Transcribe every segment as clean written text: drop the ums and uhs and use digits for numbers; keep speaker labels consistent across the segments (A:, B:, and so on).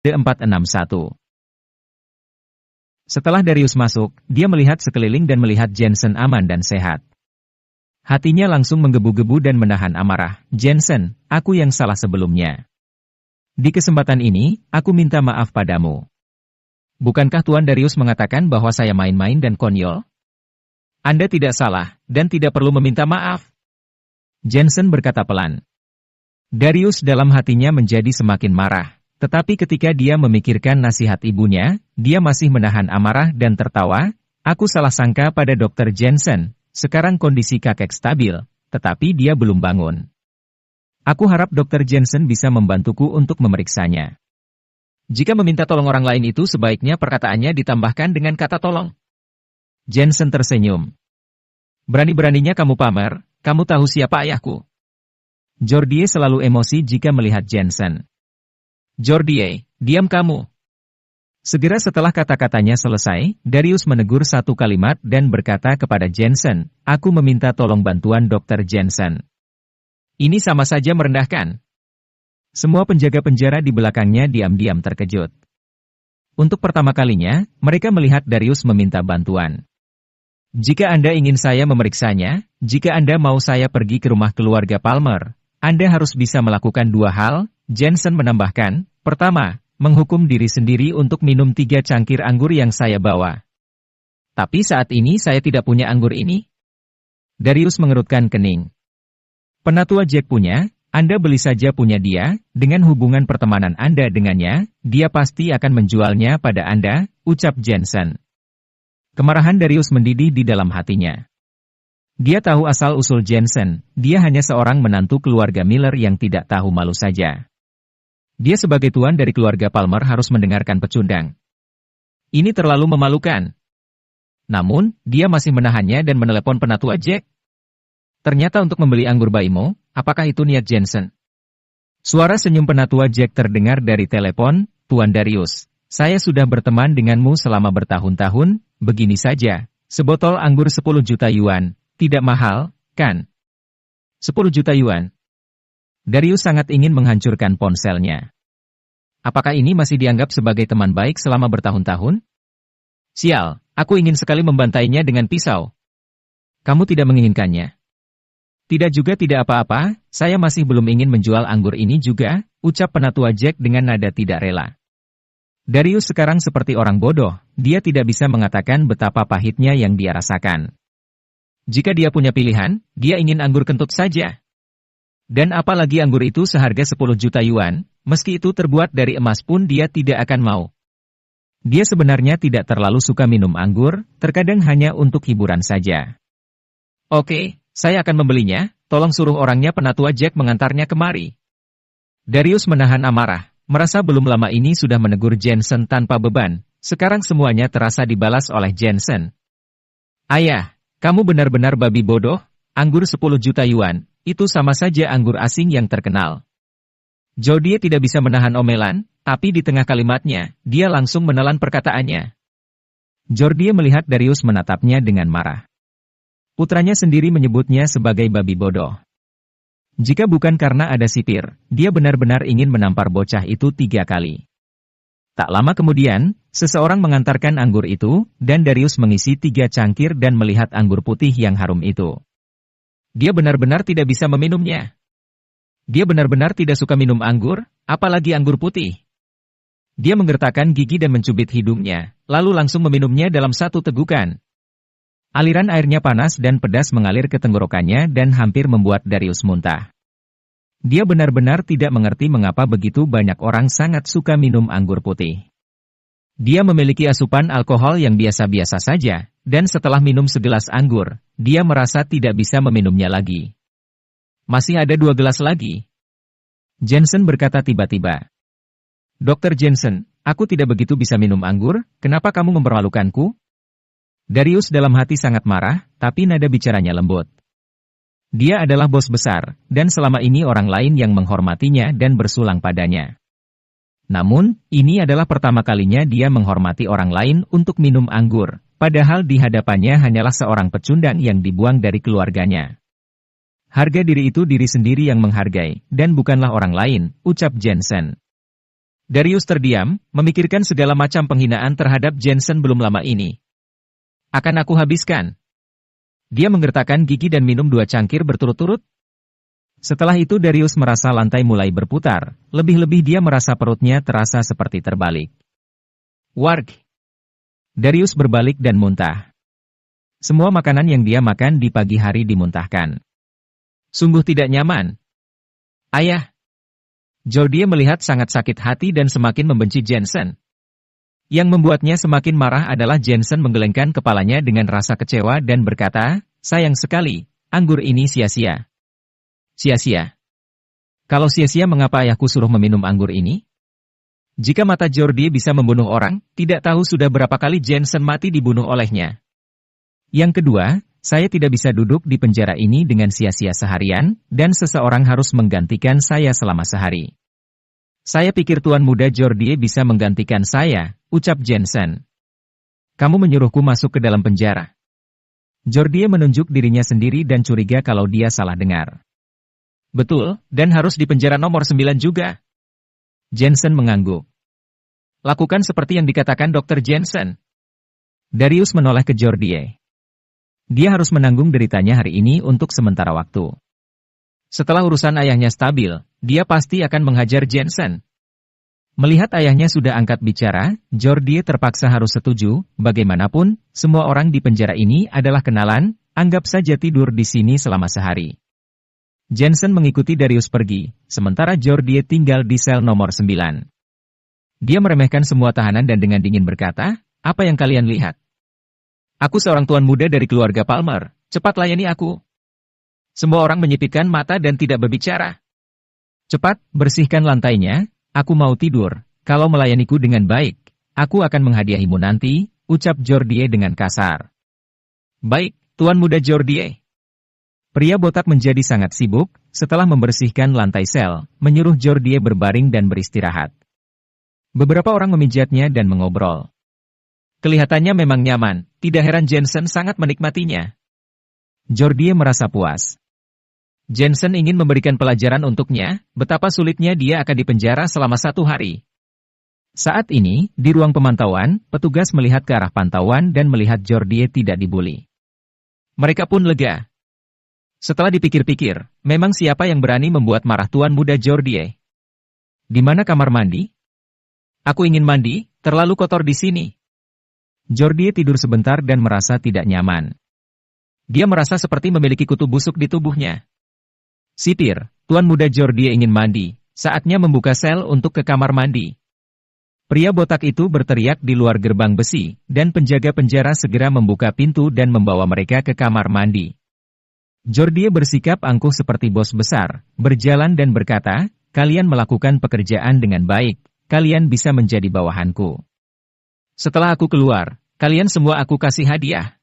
A: 461. Setelah Darius masuk, dia melihat sekeliling dan melihat Jensen aman dan sehat. Hatinya langsung menggebu-gebu dan menahan amarah. Jensen, aku yang salah sebelumnya. Di kesempatan ini, aku minta maaf padamu. Bukankah Tuan Darius mengatakan bahwa saya main-main dan konyol? Anda tidak salah, dan tidak perlu meminta maaf. Jensen berkata pelan. Darius dalam hatinya menjadi semakin marah. Tetapi ketika dia memikirkan nasihat ibunya, dia masih menahan amarah dan tertawa. Aku salah sangka pada Dr. Jensen. Sekarang kondisi kakek stabil, tetapi dia belum bangun. Aku harap Dr. Jensen bisa membantuku untuk memeriksanya. Jika meminta tolong orang lain itu sebaiknya perkataannya ditambahkan dengan kata tolong. Jensen tersenyum. Berani-beraninya kamu pamer, kamu tahu siapa ayahku. Jordie selalu emosi jika melihat Jensen. Jordie, diam kamu. Segera setelah kata-katanya selesai, Darius menegur satu kalimat dan berkata kepada Jensen, aku meminta tolong bantuan Dr. Jensen. Ini sama saja merendahkan. Semua penjaga penjara di belakangnya diam-diam terkejut. Untuk pertama kalinya, mereka melihat Darius meminta bantuan. Jika Anda ingin saya memeriksanya, jika Anda mau saya pergi ke rumah keluarga Palmer, Anda harus bisa melakukan dua hal, Jensen menambahkan. Pertama, menghukum diri sendiri untuk minum 3 cangkir anggur yang saya bawa. Tapi saat ini saya tidak punya anggur ini. Darius mengerutkan kening. Penatua Jack punya, Anda beli saja punya dia, dengan hubungan pertemanan Anda dengannya, dia pasti akan menjualnya pada Anda, ucap Jensen. Kemarahan Darius mendidih di dalam hatinya. Dia tahu asal-usul Jensen, dia hanya seorang menantu keluarga Miller yang tidak tahu malu saja. Dia sebagai tuan dari keluarga Palmer harus mendengarkan pecundang. Ini terlalu memalukan. Namun, dia masih menahannya dan menelepon penatua Jack. Ternyata untuk membeli anggur bayimu, apakah itu niat Jensen? Suara senyum penatua Jack terdengar dari telepon, Tuan Darius. Saya sudah berteman denganmu selama bertahun-tahun, begini saja. Sebotol anggur 10 juta yuan, tidak mahal, kan? 10 juta yuan. Darius sangat ingin menghancurkan ponselnya. Apakah ini masih dianggap sebagai teman baik selama bertahun-tahun? Sial, aku ingin sekali membantainya dengan pisau. Kamu tidak menginginkannya. Tidak juga tidak apa-apa, saya masih belum ingin menjual anggur ini juga, ucap penatua Jack dengan nada tidak rela. Darius sekarang seperti orang bodoh, dia tidak bisa mengatakan betapa pahitnya yang dia rasakan. Jika dia punya pilihan, dia ingin anggur kentut saja. Dan apalagi anggur itu seharga 10 juta yuan, meski itu terbuat dari emas pun dia tidak akan mau. Dia sebenarnya tidak terlalu suka minum anggur, terkadang hanya untuk hiburan saja. Oke, saya akan membelinya, tolong suruh orangnya penatua Jack mengantarnya kemari. Darius menahan amarah, merasa belum lama ini sudah menegur Jensen tanpa beban, sekarang semuanya terasa dibalas oleh Jensen. Ayah, kamu benar-benar babi bodoh, anggur 10 juta yuan. Itu sama saja anggur asing yang terkenal. Jordie tidak bisa menahan omelan, tapi di tengah kalimatnya, dia langsung menelan perkataannya. Jordie melihat Darius menatapnya dengan marah. Putranya sendiri menyebutnya sebagai babi bodoh. Jika bukan karena ada sipir, dia benar-benar ingin menampar bocah itu 3 kali. Tak lama kemudian, seseorang mengantarkan anggur itu, dan Darius mengisi 3 cangkir dan melihat anggur putih yang harum itu. Dia benar-benar tidak bisa meminumnya. Dia benar-benar tidak suka minum anggur, apalagi anggur putih. Dia menggertakkan gigi dan mencubit hidungnya, lalu langsung meminumnya dalam satu tegukan. Aliran airnya panas dan pedas mengalir ke tenggorokannya dan hampir membuat Darius muntah. Dia benar-benar tidak mengerti mengapa begitu banyak orang sangat suka minum anggur putih. Dia memiliki asupan alkohol yang biasa-biasa saja, dan setelah minum segelas anggur, dia merasa tidak bisa meminumnya lagi. Masih ada 2 gelas lagi. Jensen berkata tiba-tiba. Dr. Jensen, aku tidak begitu bisa minum anggur, kenapa kamu mempermalukanku? Darius dalam hati sangat marah, tapi nada bicaranya lembut. Dia adalah bos besar, dan selama ini orang lain yang menghormatinya dan bersulang padanya. Namun, ini adalah pertama kalinya dia menghormati orang lain untuk minum anggur, padahal di hadapannya hanyalah seorang pecundang yang dibuang dari keluarganya. Harga diri itu diri sendiri yang menghargai, dan bukanlah orang lain, ucap Jensen. Darius terdiam, memikirkan segala macam penghinaan terhadap Jensen belum lama ini. Akan aku habiskan. Dia menggertakkan gigi dan minum 2 cangkir berturut-turut. Setelah itu Darius merasa lantai mulai berputar, lebih-lebih dia merasa perutnya terasa seperti terbalik. Warg. Darius berbalik dan muntah. Semua makanan yang dia makan di pagi hari dimuntahkan. Sungguh tidak nyaman. Ayah. Jordi melihat sangat sakit hati dan semakin membenci Jensen. Yang membuatnya semakin marah adalah Jensen menggelengkan kepalanya dengan rasa kecewa dan berkata, sayang sekali, anggur ini sia-sia. Sia-sia. Kalau sia-sia mengapa ayahku suruh meminum anggur ini? Jika mata Jordi bisa membunuh orang, tidak tahu sudah berapa kali Jensen mati dibunuh olehnya. Yang kedua, saya tidak bisa duduk di penjara ini dengan sia-sia seharian, dan seseorang harus menggantikan saya selama sehari. Saya pikir Tuan Muda Jordi bisa menggantikan saya, ucap Jensen. Kamu menyuruhku masuk ke dalam penjara. Jordi menunjuk dirinya sendiri dan curiga kalau dia salah dengar. Betul, dan harus di penjara nomor 9 juga. Jensen mengangguk. Lakukan seperti yang dikatakan Dr. Jensen. Darius menoleh ke Jordi. Dia harus menanggung deritanya hari ini untuk sementara waktu. Setelah urusan ayahnya stabil, dia pasti akan menghajar Jensen. Melihat ayahnya sudah angkat bicara, Jordi terpaksa harus setuju, bagaimanapun, semua orang di penjara ini adalah kenalan, anggap saja tidur di sini selama sehari. Jensen mengikuti Darius pergi, sementara Jordi tinggal di sel nomor 9. Dia meremehkan semua tahanan dan dengan dingin berkata, apa yang kalian lihat? Aku seorang tuan muda dari keluarga Palmer, cepat layani aku. Semua orang menyipitkan mata dan tidak berbicara. Cepat, bersihkan lantainya, aku mau tidur, kalau melayaniku dengan baik, aku akan menghadiahimu nanti, ucap Jordi dengan kasar. Baik, tuan muda Jordi. Pria botak menjadi sangat sibuk, setelah membersihkan lantai sel, menyuruh Jordi berbaring dan beristirahat. Beberapa orang memijatnya dan mengobrol. Kelihatannya memang nyaman, tidak heran Jensen sangat menikmatinya. Jordi merasa puas. Jensen ingin memberikan pelajaran untuknya, betapa sulitnya dia akan dipenjara selama 1 hari. Saat ini, di ruang pemantauan, petugas melihat ke arah pantauan dan melihat Jordi tidak dibuli. Mereka pun lega. Setelah dipikir-pikir, memang siapa yang berani membuat marah Tuan Muda Jordi? Di mana kamar mandi? Aku ingin mandi, terlalu kotor di sini. Jordi tidur sebentar dan merasa tidak nyaman. Dia merasa seperti memiliki kutu busuk di tubuhnya. Sipir, Tuan Muda Jordi ingin mandi, saatnya membuka sel untuk ke kamar mandi. Pria botak itu berteriak di luar gerbang besi, dan penjaga penjara segera membuka pintu dan membawa mereka ke kamar mandi. Jordi bersikap angkuh seperti bos besar, berjalan dan berkata, kalian melakukan pekerjaan dengan baik, kalian bisa menjadi bawahanku. Setelah aku keluar, kalian semua aku kasih hadiah.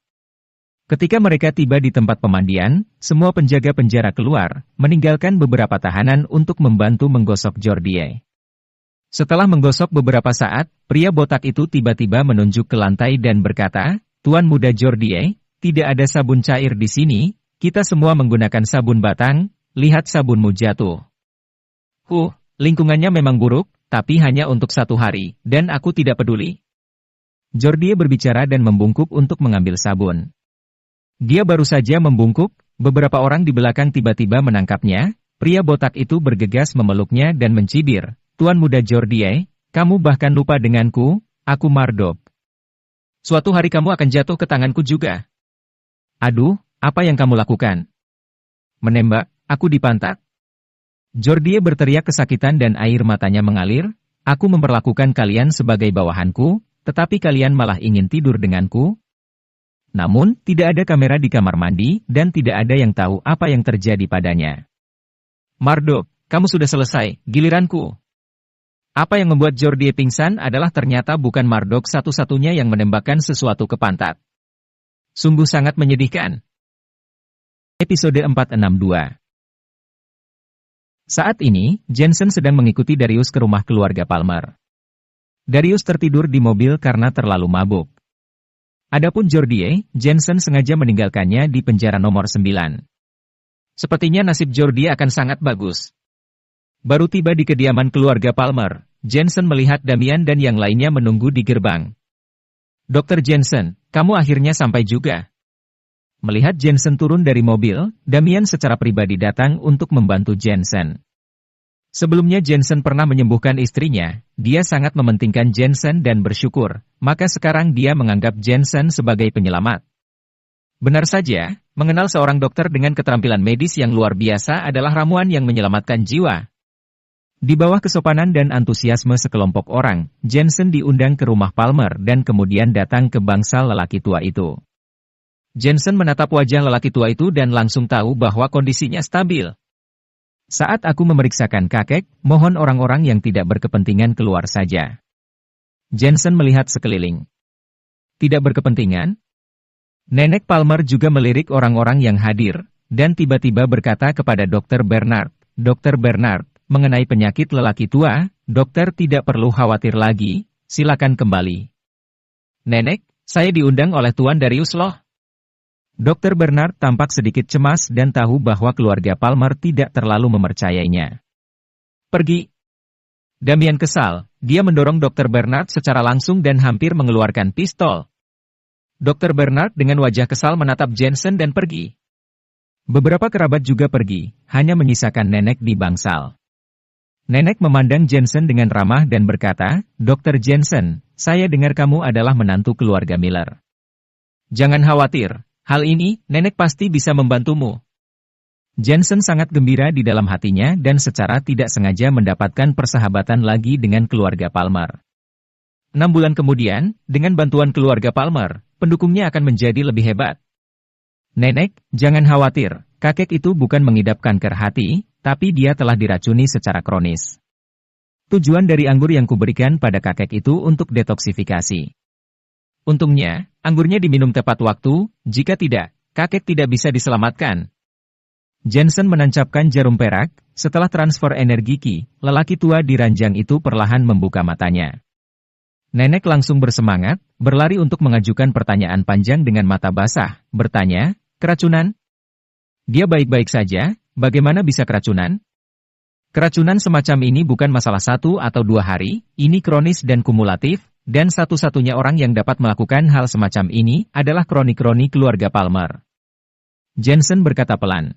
A: Ketika mereka tiba di tempat pemandian, semua penjaga penjara keluar, meninggalkan beberapa tahanan untuk membantu menggosok Jordi. Setelah menggosok beberapa saat, pria botak itu tiba-tiba menunjuk ke lantai dan berkata, Tuan Muda Jordi, tidak ada sabun cair di sini, kita semua menggunakan sabun batang, lihat sabunmu jatuh. Lingkungannya memang buruk, tapi hanya untuk 1 hari, dan aku tidak peduli. Jordi berbicara dan membungkuk untuk mengambil sabun. Dia baru saja membungkuk, beberapa orang di belakang tiba-tiba menangkapnya, pria botak itu bergegas memeluknya dan mencibir, Tuan Muda Jordi, kamu bahkan lupa denganku, aku Marduk. Suatu hari kamu akan jatuh ke tanganku juga. Aduh, apa yang kamu lakukan? Menembak, aku dipantat. Jordi berteriak kesakitan dan air matanya mengalir, aku memperlakukan kalian sebagai bawahanku, tetapi kalian malah ingin tidur denganku? Namun, tidak ada kamera di kamar mandi, dan tidak ada yang tahu apa yang terjadi padanya. Marduk, kamu sudah selesai, giliranku. Apa yang membuat Jordi pingsan adalah ternyata bukan Marduk satu-satunya yang menembakkan sesuatu ke pantat. Sungguh sangat menyedihkan. Episode 462. Saat ini, Jensen sedang mengikuti Darius ke rumah keluarga Palmer. Darius tertidur di mobil karena terlalu mabuk. Adapun Jordi, Jensen sengaja meninggalkannya di penjara nomor 9. Sepertinya nasib Jordi akan sangat bagus. Baru tiba di kediaman keluarga Palmer, Jensen melihat Damian dan yang lainnya menunggu di gerbang. Dr. Jensen, kamu akhirnya sampai juga. Melihat Jensen turun dari mobil, Damian secara pribadi datang untuk membantu Jensen. Sebelumnya Jensen pernah menyembuhkan istrinya, dia sangat mementingkan Jensen dan bersyukur, maka sekarang dia menganggap Jensen sebagai penyelamat. Benar saja, mengenal seorang dokter dengan keterampilan medis yang luar biasa adalah ramuan yang menyelamatkan jiwa. Di bawah kesopanan dan antusiasme sekelompok orang, Jensen diundang ke rumah Palmer dan kemudian datang ke bangsal lelaki tua itu. Jensen menatap wajah lelaki tua itu dan langsung tahu bahwa kondisinya stabil. Saat aku memeriksakan kakek, mohon orang-orang yang tidak berkepentingan keluar saja. Jensen melihat sekeliling. Tidak berkepentingan? Nenek Palmer juga melirik orang-orang yang hadir, dan tiba-tiba berkata kepada Dr. Bernard, Dr. Bernard, mengenai penyakit lelaki tua, dokter tidak perlu khawatir lagi, silakan kembali. Nenek, saya diundang oleh Tuan Darius loh. Dr. Bernard tampak sedikit cemas dan tahu bahwa keluarga Palmer tidak terlalu mempercayainya. Pergi. Damian kesal, dia mendorong Dr. Bernard secara langsung dan hampir mengeluarkan pistol. Dr. Bernard dengan wajah kesal menatap Jensen dan pergi. Beberapa kerabat juga pergi, hanya menyisakan nenek di bangsal. Nenek memandang Jensen dengan ramah dan berkata, Dr. Jensen, saya dengar kamu adalah menantu keluarga Miller. Jangan khawatir, hal ini, nenek pasti bisa membantumu. Jensen sangat gembira di dalam hatinya dan secara tidak sengaja mendapatkan persahabatan lagi dengan keluarga Palmer. 6 bulan kemudian, dengan bantuan keluarga Palmer, pendukungnya akan menjadi lebih hebat. Nenek, jangan khawatir, kakek itu bukan mengidap kanker hati, tapi dia telah diracuni secara kronis. Tujuan dari anggur yang kuberikan pada kakek itu untuk detoksifikasi. Untungnya, anggurnya diminum tepat waktu, jika tidak, kakek tidak bisa diselamatkan. Jensen menancapkan jarum perak, setelah transfer energi Ki, lelaki tua di ranjang itu perlahan membuka matanya. Nenek langsung bersemangat, berlari untuk mengajukan pertanyaan panjang dengan mata basah, bertanya, keracunan? Dia baik-baik saja, bagaimana bisa keracunan? Keracunan semacam ini bukan masalah 1 atau 2 hari, ini kronis dan kumulatif, dan satu-satunya orang yang dapat melakukan hal semacam ini adalah kroni-kroni keluarga Palmer. Jensen berkata pelan.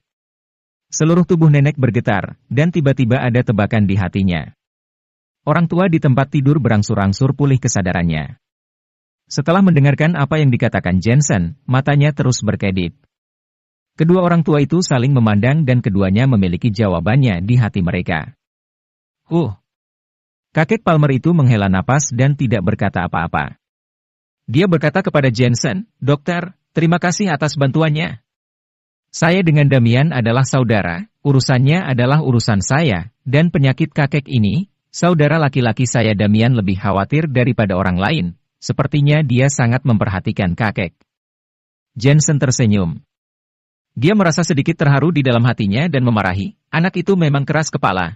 A: Seluruh tubuh nenek bergetar, dan tiba-tiba ada tebakan di hatinya. Orang tua di tempat tidur berangsur-angsur pulih kesadarannya. Setelah mendengarkan apa yang dikatakan Jensen, matanya terus berkedip. Kedua orang tua itu saling memandang dan keduanya memiliki jawabannya di hati mereka. Kakek Palmer itu menghela napas dan tidak berkata apa-apa. Dia berkata kepada Jensen, Dokter, terima kasih atas bantuannya. Saya dengan Damian adalah saudara, urusannya adalah urusan saya, dan penyakit kakek ini, saudara laki-laki saya Damian lebih khawatir daripada orang lain, sepertinya dia sangat memperhatikan kakek. Jensen tersenyum. Dia merasa sedikit terharu di dalam hatinya dan memarahi, anak itu memang keras kepala.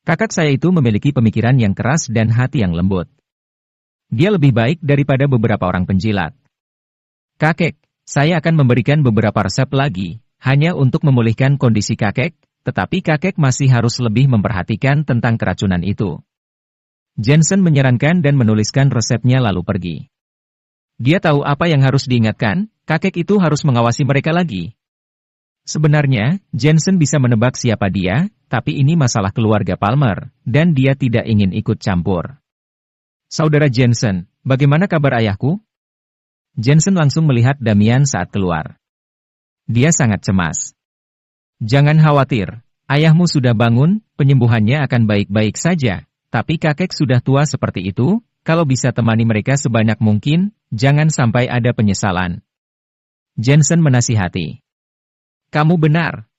A: Kakak saya itu memiliki pemikiran yang keras dan hati yang lembut. Dia lebih baik daripada beberapa orang penjilat. Kakek, saya akan memberikan beberapa resep lagi, hanya untuk memulihkan kondisi kakek, tetapi kakek masih harus lebih memperhatikan tentang keracunan itu. Jensen menyarankan dan menuliskan resepnya lalu pergi. Dia tahu apa yang harus diingatkan, kakek itu harus mengawasi mereka lagi. Sebenarnya, Jensen bisa menebak siapa dia, tapi ini masalah keluarga Palmer, dan dia tidak ingin ikut campur. Saudara Jensen, bagaimana kabar ayahku? Jensen langsung melihat Damian saat keluar. Dia sangat cemas. Jangan khawatir, ayahmu sudah bangun, penyembuhannya akan baik-baik saja, tapi kakek sudah tua seperti itu, kalau bisa temani mereka sebanyak mungkin, jangan sampai ada penyesalan. Jensen menasihati. Kamu benar.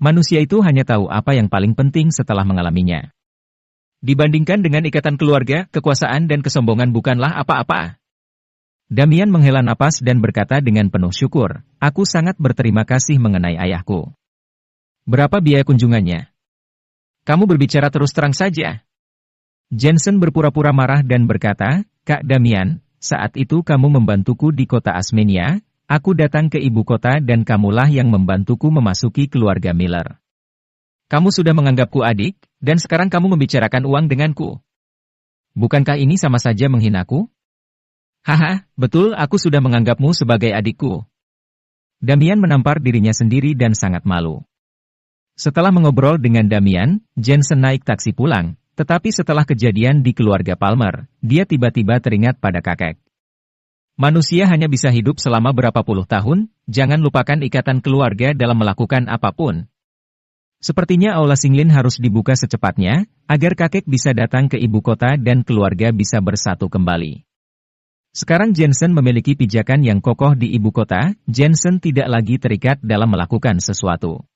A: Manusia itu hanya tahu apa yang paling penting setelah mengalaminya. Dibandingkan dengan ikatan keluarga, kekuasaan dan kesombongan bukanlah apa-apa. Damian menghela napas dan berkata dengan penuh syukur, aku sangat berterima kasih mengenai ayahku. Berapa biaya kunjungannya? Kamu berbicara terus terang saja. Jensen berpura-pura marah dan berkata, Kak Damian, saat itu kamu membantuku di kota Asmenia, aku datang ke ibu kota dan kamulah yang membantuku memasuki keluarga Miller. Kamu sudah menganggapku adik, dan sekarang kamu membicarakan uang denganku. Bukankah ini sama saja menghinaku? Haha, betul, aku sudah menganggapmu sebagai adikku. Damian menampar dirinya sendiri dan sangat malu. Setelah mengobrol dengan Damian, Jensen naik taksi pulang, tetapi setelah kejadian di keluarga Palmer, dia tiba-tiba teringat pada kakek. Manusia hanya bisa hidup selama berapa puluh tahun, jangan lupakan ikatan keluarga dalam melakukan apapun. Sepertinya Aula Singlin harus dibuka secepatnya, agar kakek bisa datang ke ibu kota dan keluarga bisa bersatu kembali. Sekarang Jensen memiliki pijakan yang kokoh di ibu kota, Jensen tidak lagi terikat dalam melakukan sesuatu.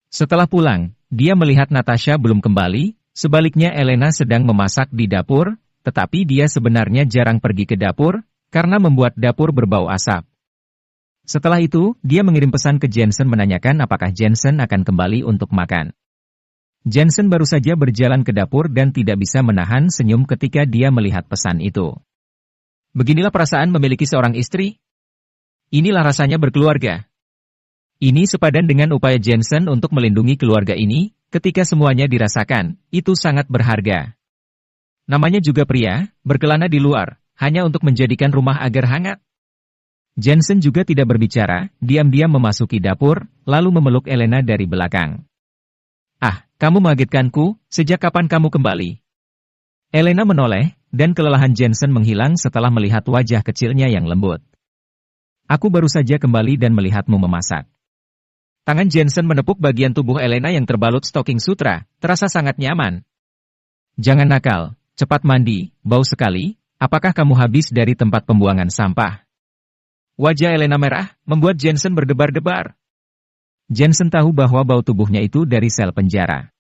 A: Setelah pulang, dia melihat Natasha belum kembali, sebaliknya Elena sedang memasak di dapur, tetapi dia sebenarnya jarang pergi ke dapur, karena membuat dapur berbau asap. Setelah itu, dia mengirim pesan ke Jensen menanyakan apakah Jensen akan kembali untuk makan. Jensen baru saja berjalan ke dapur dan tidak bisa menahan senyum ketika dia melihat pesan itu. Beginilah perasaan memiliki seorang istri. Inilah rasanya berkeluarga. Ini sepadan dengan upaya Jensen untuk melindungi keluarga ini, ketika semuanya dirasakan, itu sangat berharga. Namanya juga pria, berkelana di luar, hanya untuk menjadikan rumah agar hangat. Jensen juga tidak berbicara, diam-diam memasuki dapur, lalu memeluk Elena dari belakang. Ah, kamu mengagetkanku, sejak kapan kamu kembali? Elena menoleh, dan kelelahan Jensen menghilang setelah melihat wajah kecilnya yang lembut. Aku baru saja kembali dan melihatmu memasak. Tangan Jensen menepuk bagian tubuh Elena yang terbalut stocking sutra, terasa sangat nyaman. Jangan nakal, cepat mandi, bau sekali, apakah kamu habis dari tempat pembuangan sampah? Wajah Elena merah, membuat Jensen berdebar-debar. Jensen tahu bahwa bau tubuhnya itu dari sel penjara.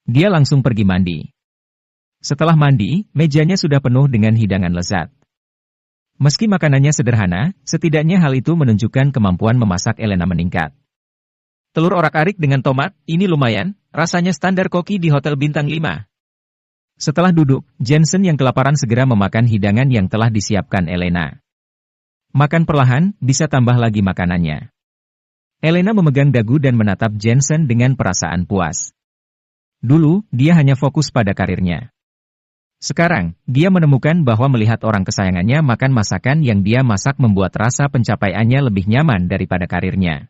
A: Dia langsung pergi mandi. Setelah mandi, mejanya sudah penuh dengan hidangan lezat. Meski makanannya sederhana, setidaknya hal itu menunjukkan kemampuan memasak Elena meningkat. Telur orak-arik dengan tomat, ini lumayan, rasanya standar koki di Hotel Bintang 5. Setelah duduk, Jensen yang kelaparan segera memakan hidangan yang telah disiapkan Elena. Makan perlahan, bisa tambah lagi makanannya. Elena memegang dagu dan menatap Jensen dengan perasaan puas. Dulu, dia hanya fokus pada karirnya. Sekarang, dia menemukan bahwa melihat orang kesayangannya makan masakan yang dia masak membuat rasa pencapaiannya lebih nyaman daripada karirnya.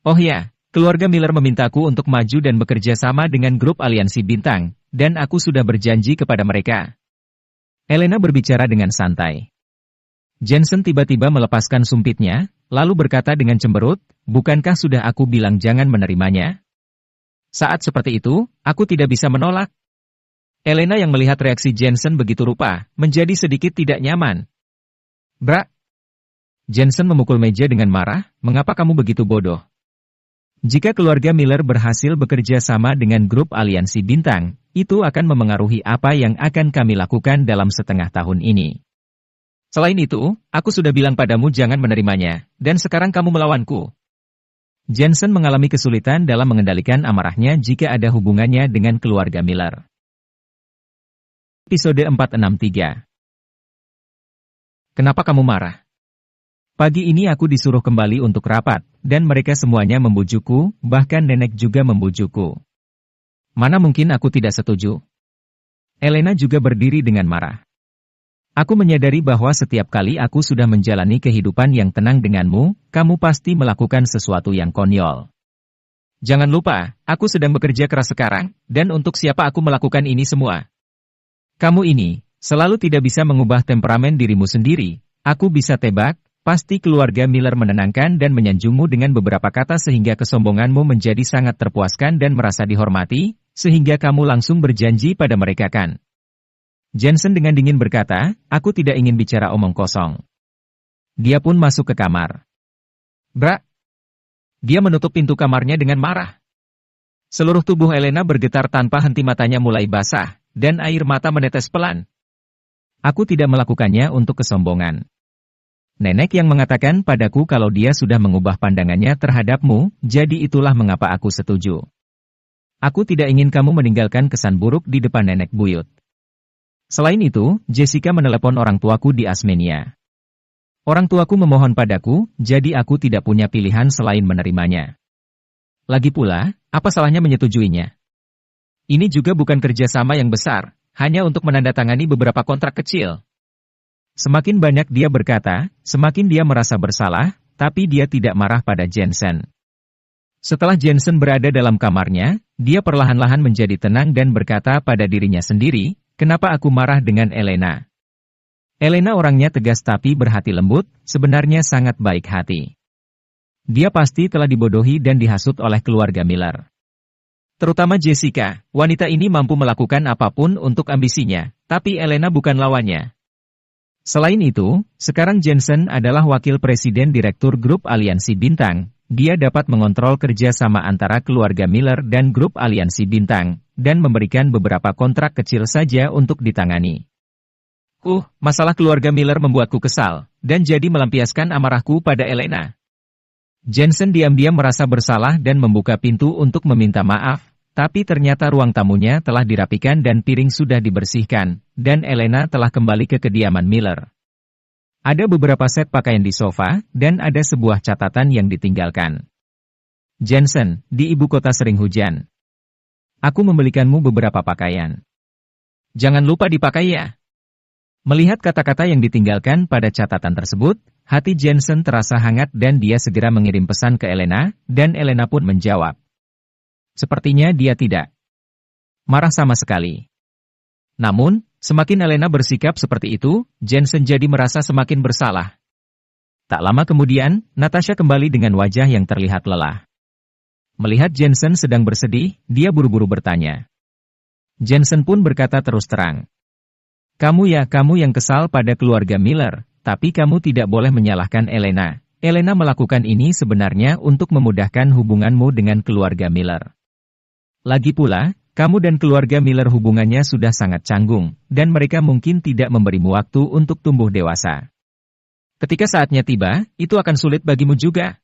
A: Oh ya, keluarga Miller memintaku untuk maju dan bekerja sama dengan grup Aliansi Bintang, dan aku sudah berjanji kepada mereka. Elena berbicara dengan santai. Jensen tiba-tiba melepaskan sumpitnya, lalu berkata dengan cemberut, bukankah sudah aku bilang jangan menerimanya? Saat seperti itu, aku tidak bisa menolak. Elena yang melihat reaksi Jensen begitu rupa, menjadi sedikit tidak nyaman. Bra! Jensen memukul meja dengan marah, mengapa kamu begitu bodoh? Jika keluarga Miller berhasil bekerja sama dengan grup Aliansi Bintang, itu akan memengaruhi apa yang akan kami lakukan dalam setengah tahun ini. Selain itu, aku sudah bilang padamu jangan menerimanya, dan sekarang kamu melawanku. Jensen mengalami kesulitan dalam mengendalikan amarahnya jika ada hubungannya dengan keluarga Miller. Episode 463. Kenapa kamu marah? Pagi ini aku disuruh kembali untuk rapat, dan mereka semuanya membujukku, bahkan nenek juga membujukku. Mana mungkin aku tidak setuju? Elena juga berdiri dengan marah. Aku menyadari bahwa setiap kali aku sudah menjalani kehidupan yang tenang denganmu, kamu pasti melakukan sesuatu yang konyol. Jangan lupa, aku sedang bekerja keras sekarang, dan untuk siapa aku melakukan ini semua? Kamu ini, selalu tidak bisa mengubah temperamen dirimu sendiri. Aku bisa tebak, pasti keluarga Miller menenangkan dan menyanjungmu dengan beberapa kata sehingga kesombonganmu menjadi sangat terpuaskan dan merasa dihormati, sehingga kamu langsung berjanji pada mereka kan? Jensen dengan dingin berkata, aku tidak ingin bicara omong kosong. Dia pun masuk ke kamar. Bra! Dia menutup pintu kamarnya dengan marah. Seluruh tubuh Elena bergetar tanpa henti, matanya mulai basah, dan air mata menetes pelan. Aku tidak melakukannya untuk kesombongan. Nenek yang mengatakan padaku kalau dia sudah mengubah pandangannya terhadapmu, jadi itulah mengapa aku setuju. Aku tidak ingin kamu meninggalkan kesan buruk di depan nenek buyut. Selain itu, Jessica menelepon orang tuaku di Asmenia. Orang tuaku memohon padaku, jadi aku tidak punya pilihan selain menerimanya. Lagi pula, apa salahnya menyetujuinya? Ini juga bukan kerjasama yang besar, hanya untuk menandatangani beberapa kontrak kecil. Semakin banyak dia berkata, semakin dia merasa bersalah, tapi dia tidak marah pada Jensen. Setelah Jensen berada dalam kamarnya, dia perlahan-lahan menjadi tenang dan berkata pada dirinya sendiri, kenapa aku marah dengan Elena? Elena orangnya tegas tapi berhati lembut, sebenarnya sangat baik hati. Dia pasti telah dibodohi dan dihasut oleh keluarga Miller. Terutama Jessica, wanita ini mampu melakukan apapun untuk ambisinya, tapi Elena bukan lawannya. Selain itu, sekarang Jensen adalah wakil presiden direktur grup Aliansi Bintang. Dia dapat mengontrol kerja sama antara keluarga Miller dan grup Aliansi Bintang, dan memberikan beberapa kontrak kecil saja untuk ditangani. Masalah keluarga Miller membuatku kesal, dan jadi melampiaskan amarahku pada Elena. Jensen diam-diam merasa bersalah dan membuka pintu untuk meminta maaf, tapi ternyata ruang tamunya telah dirapikan dan piring sudah dibersihkan, dan Elena telah kembali ke kediaman Miller. Ada beberapa set pakaian di sofa, dan ada sebuah catatan yang ditinggalkan. Jensen, di ibu kota sering hujan. Aku membelikanmu beberapa pakaian. Jangan lupa dipakai ya. Melihat kata-kata yang ditinggalkan pada catatan tersebut, hati Jensen terasa hangat dan dia segera mengirim pesan ke Elena, dan Elena pun menjawab. Sepertinya dia tidak marah sama sekali. Namun, semakin Elena bersikap seperti itu, Jensen jadi merasa semakin bersalah. Tak lama kemudian, Natasha kembali dengan wajah yang terlihat lelah. Melihat Jensen sedang bersedih, dia buru-buru bertanya. Jensen pun berkata terus terang. Kamu yang kesal pada keluarga Miller, tapi kamu tidak boleh menyalahkan Elena. Elena melakukan ini sebenarnya untuk memudahkan hubunganmu dengan keluarga Miller. Lagi pula, kamu dan keluarga Miller hubungannya sudah sangat canggung, dan mereka mungkin tidak memberimu waktu untuk tumbuh dewasa. Ketika saatnya tiba, itu akan sulit bagimu juga.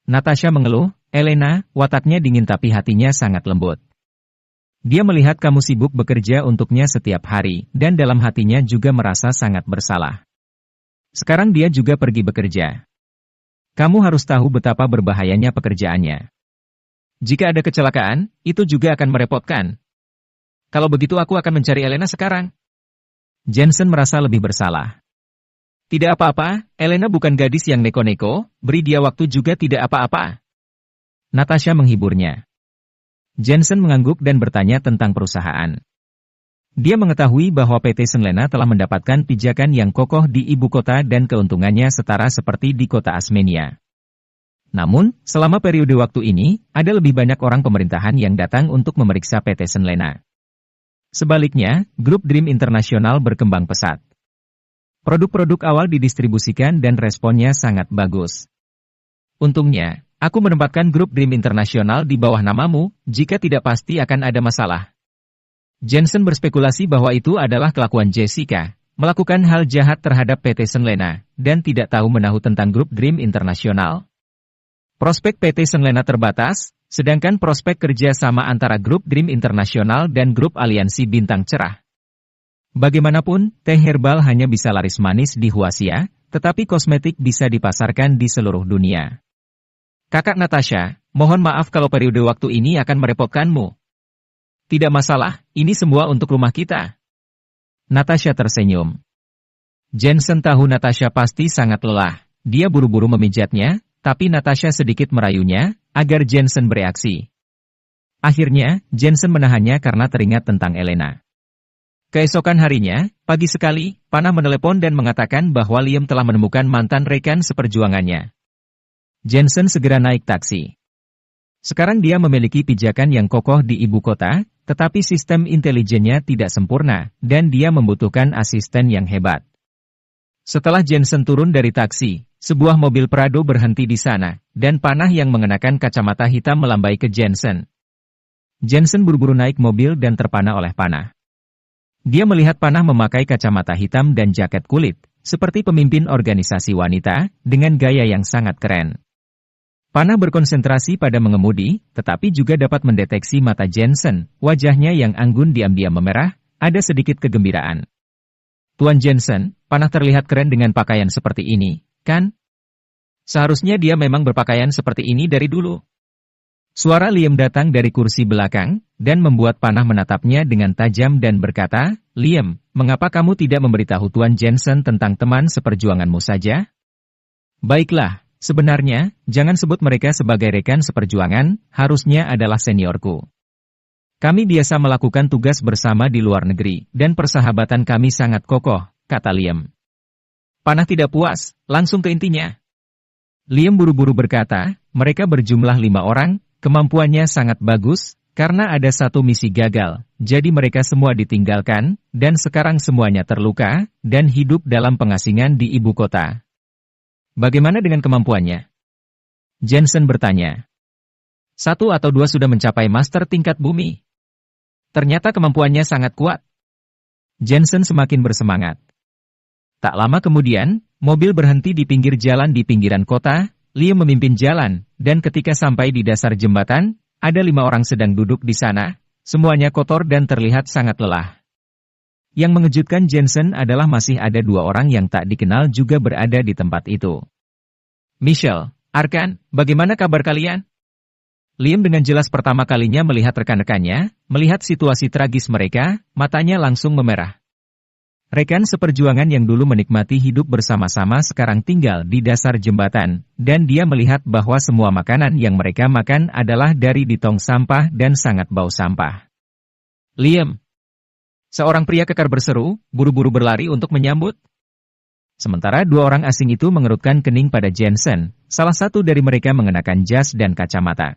A: Natasha mengeluh, Elena, wataknya dingin tapi hatinya sangat lembut. Dia melihat kamu sibuk bekerja untuknya setiap hari, dan dalam hatinya juga merasa sangat bersalah. Sekarang dia juga pergi bekerja. Kamu harus tahu betapa berbahayanya pekerjaannya. Jika ada kecelakaan, itu juga akan merepotkan. Kalau begitu aku akan mencari Elena sekarang. Jensen merasa lebih bersalah. Tidak apa-apa, Elena bukan gadis yang neko-neko, beri dia waktu juga tidak apa-apa. Natasha menghiburnya. Jensen mengangguk dan bertanya tentang perusahaan. Dia mengetahui bahwa PT Senlena telah mendapatkan pijakan yang kokoh di ibu kota dan keuntungannya setara seperti di kota Asmenia. Namun, selama periode waktu ini, ada lebih banyak orang pemerintahan yang datang untuk memeriksa PT Senlena. Sebaliknya, grup Dream Internasional berkembang pesat. Produk-produk awal didistribusikan dan responnya sangat bagus. Untungnya, aku menempatkan grup Dream Internasional di bawah namamu, jika tidak pasti akan ada masalah. Jensen berspekulasi bahwa itu adalah kelakuan Jessica, melakukan hal jahat terhadap PT Senlena, dan tidak tahu menahu tentang grup Dream Internasional. Prospek PT Senlena terbatas, sedangkan prospek kerja sama antara grup Dream Internasional dan grup Aliansi Bintang cerah. Bagaimanapun, teh herbal hanya bisa laris manis di Huasia, tetapi kosmetik bisa dipasarkan di seluruh dunia. Kakak Natasha, mohon maaf kalau periode waktu ini akan merepotkanmu. Tidak masalah, ini semua untuk rumah kita. Natasha tersenyum. Jensen tahu Natasha pasti sangat lelah. Dia buru-buru memijatnya, tapi Natasha sedikit merayunya, agar Jensen bereaksi. Akhirnya, Jensen menahannya karena teringat tentang Elena. Keesokan harinya, pagi sekali, Panah menelepon dan mengatakan bahwa Liam telah menemukan mantan rekan seperjuangannya. Jensen segera naik taksi. Sekarang dia memiliki pijakan yang kokoh di ibu kota, tetapi sistem intelijennya tidak sempurna, dan dia membutuhkan asisten yang hebat. Setelah Jensen turun dari taksi, sebuah mobil Prado berhenti di sana, dan Panah yang mengenakan kacamata hitam melambai ke Jensen. Jensen buru-buru naik mobil dan terpana oleh Panah. Dia melihat Panah memakai kacamata hitam dan jaket kulit, seperti pemimpin organisasi wanita, dengan gaya yang sangat keren. Panah berkonsentrasi pada mengemudi, tetapi juga dapat mendeteksi mata Jensen, wajahnya yang anggun diam-diam memerah, ada sedikit kegembiraan. Tuan Jensen, Panah terlihat keren dengan pakaian seperti ini, kan? Seharusnya dia memang berpakaian seperti ini dari dulu. Suara Liam datang dari kursi belakang, dan membuat Panah menatapnya dengan tajam dan berkata, "Liam, mengapa kamu tidak memberitahu Tuan Jensen tentang teman seperjuanganmu saja?" "Baiklah, sebenarnya, jangan sebut mereka sebagai rekan seperjuangan, harusnya adalah seniorku. Kami biasa melakukan tugas bersama di luar negeri, dan persahabatan kami sangat kokoh," kata Liam. Panah tidak puas, langsung ke intinya. Liam buru-buru berkata, "Mereka berjumlah 5 orang, kemampuannya sangat bagus, karena ada satu misi gagal, jadi mereka semua ditinggalkan, dan sekarang semuanya terluka, dan hidup dalam pengasingan di ibu kota." "Bagaimana dengan kemampuannya?" Jensen bertanya. 1 atau 2 sudah mencapai master tingkat bumi. Ternyata kemampuannya sangat kuat. Jensen semakin bersemangat. Tak lama kemudian, mobil berhenti di pinggir jalan di pinggiran kota. Liam memimpin jalan, dan ketika sampai di dasar jembatan, ada 5 orang sedang duduk di sana, semuanya kotor dan terlihat sangat lelah. Yang mengejutkan Jensen adalah masih ada 2 orang yang tak dikenal juga berada di tempat itu. "Michelle, Arkan, bagaimana kabar kalian?" Liam dengan jelas pertama kalinya melihat rekan-rekannya, melihat situasi tragis mereka, matanya langsung memerah. Rekan seperjuangan yang dulu menikmati hidup bersama-sama sekarang tinggal di dasar jembatan, dan dia melihat bahwa semua makanan yang mereka makan adalah dari di tong sampah dan sangat bau sampah. "Liam!" Seorang pria kekar berseru, buru-buru berlari untuk menyambut. Sementara 2 orang asing itu mengerutkan kening pada Jensen, salah satu dari mereka mengenakan jas dan kacamata.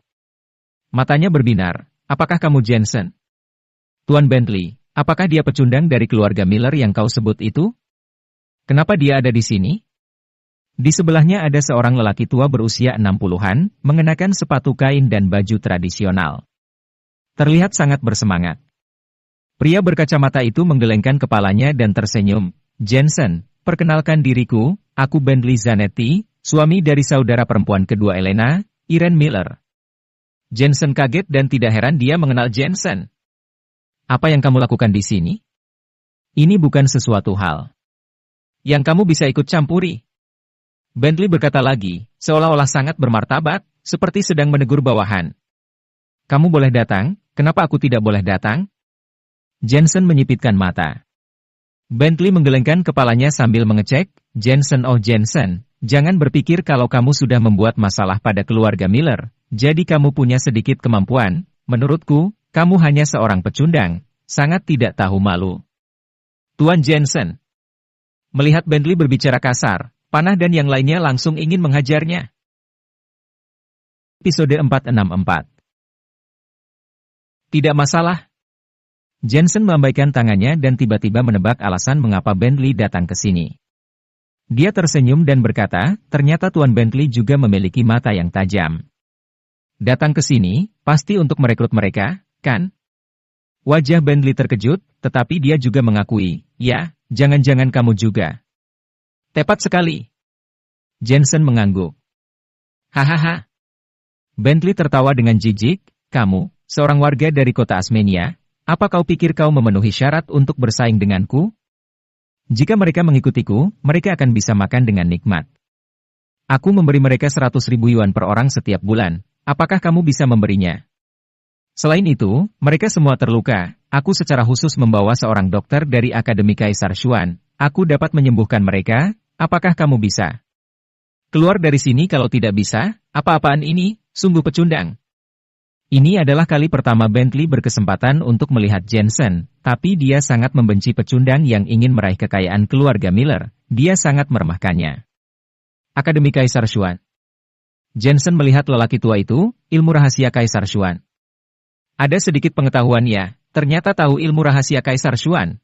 A: Matanya berbinar, "Apakah kamu Jensen?" "Tuan Bentley. Apakah dia pecundang dari keluarga Miller yang kau sebut itu? Kenapa dia ada di sini?" Di sebelahnya ada seorang lelaki tua berusia 60-an, mengenakan sepatu kain dan baju tradisional. Terlihat sangat bersemangat. Pria berkacamata itu menggelengkan kepalanya dan tersenyum. "Jensen, perkenalkan diriku, aku Bentley Zanetti, suami dari saudara perempuan kedua Elena, Irene Miller." Jensen kaget dan tidak heran dia mengenal Jensen. "Apa yang kamu lakukan di sini? Ini bukan sesuatu hal yang kamu bisa ikut campuri." Bentley berkata lagi, seolah-olah sangat bermartabat, seperti sedang menegur bawahan. "Kamu boleh datang, kenapa aku tidak boleh datang?" Jensen menyipitkan mata. Bentley menggelengkan kepalanya sambil mengecek, "Jensen, oh Jensen, jangan berpikir kalau kamu sudah membuat masalah pada keluarga Miller, jadi kamu punya sedikit kemampuan. Menurutku, kamu hanya seorang pecundang, sangat tidak tahu malu." "Tuan Jensen." Melihat Bentley berbicara kasar, Panah dan yang lainnya langsung ingin menghajarnya. Episode 464. "Tidak masalah." Jensen melambaikan tangannya dan tiba-tiba menebak alasan mengapa Bentley datang ke sini. Dia tersenyum dan berkata, "Ternyata Tuan Bentley juga memiliki mata yang tajam. Datang ke sini, pasti untuk merekrut mereka, kan?" Wajah Bentley terkejut, tetapi dia juga mengakui, "Ya, jangan-jangan kamu juga." "Tepat sekali." Jensen mengangguk. "Hahaha." Bentley tertawa dengan jijik, "Kamu, seorang warga dari kota Asmenia, apa kau pikir kau memenuhi syarat untuk bersaing denganku? Jika mereka mengikutiku, mereka akan bisa makan dengan nikmat. Aku memberi mereka 100.000 yuan per orang setiap bulan, apakah kamu bisa memberinya? Selain itu, mereka semua terluka. Aku secara khusus membawa seorang dokter dari Akademi Kaisar Xuan. Aku dapat menyembuhkan mereka, apakah kamu bisa? Keluar dari sini kalau tidak bisa, apa-apaan ini, sungguh pecundang." Ini adalah kali pertama Bentley berkesempatan untuk melihat Jensen, tapi dia sangat membenci pecundang yang ingin meraih kekayaan keluarga Miller. Dia sangat meremehkannya. Akademi Kaisar Xuan. Jensen melihat lelaki tua itu, ilmu rahasia Kaisar Xuan. Ada sedikit pengetahuan ya, ternyata tahu ilmu rahasia Kaisar Xuan.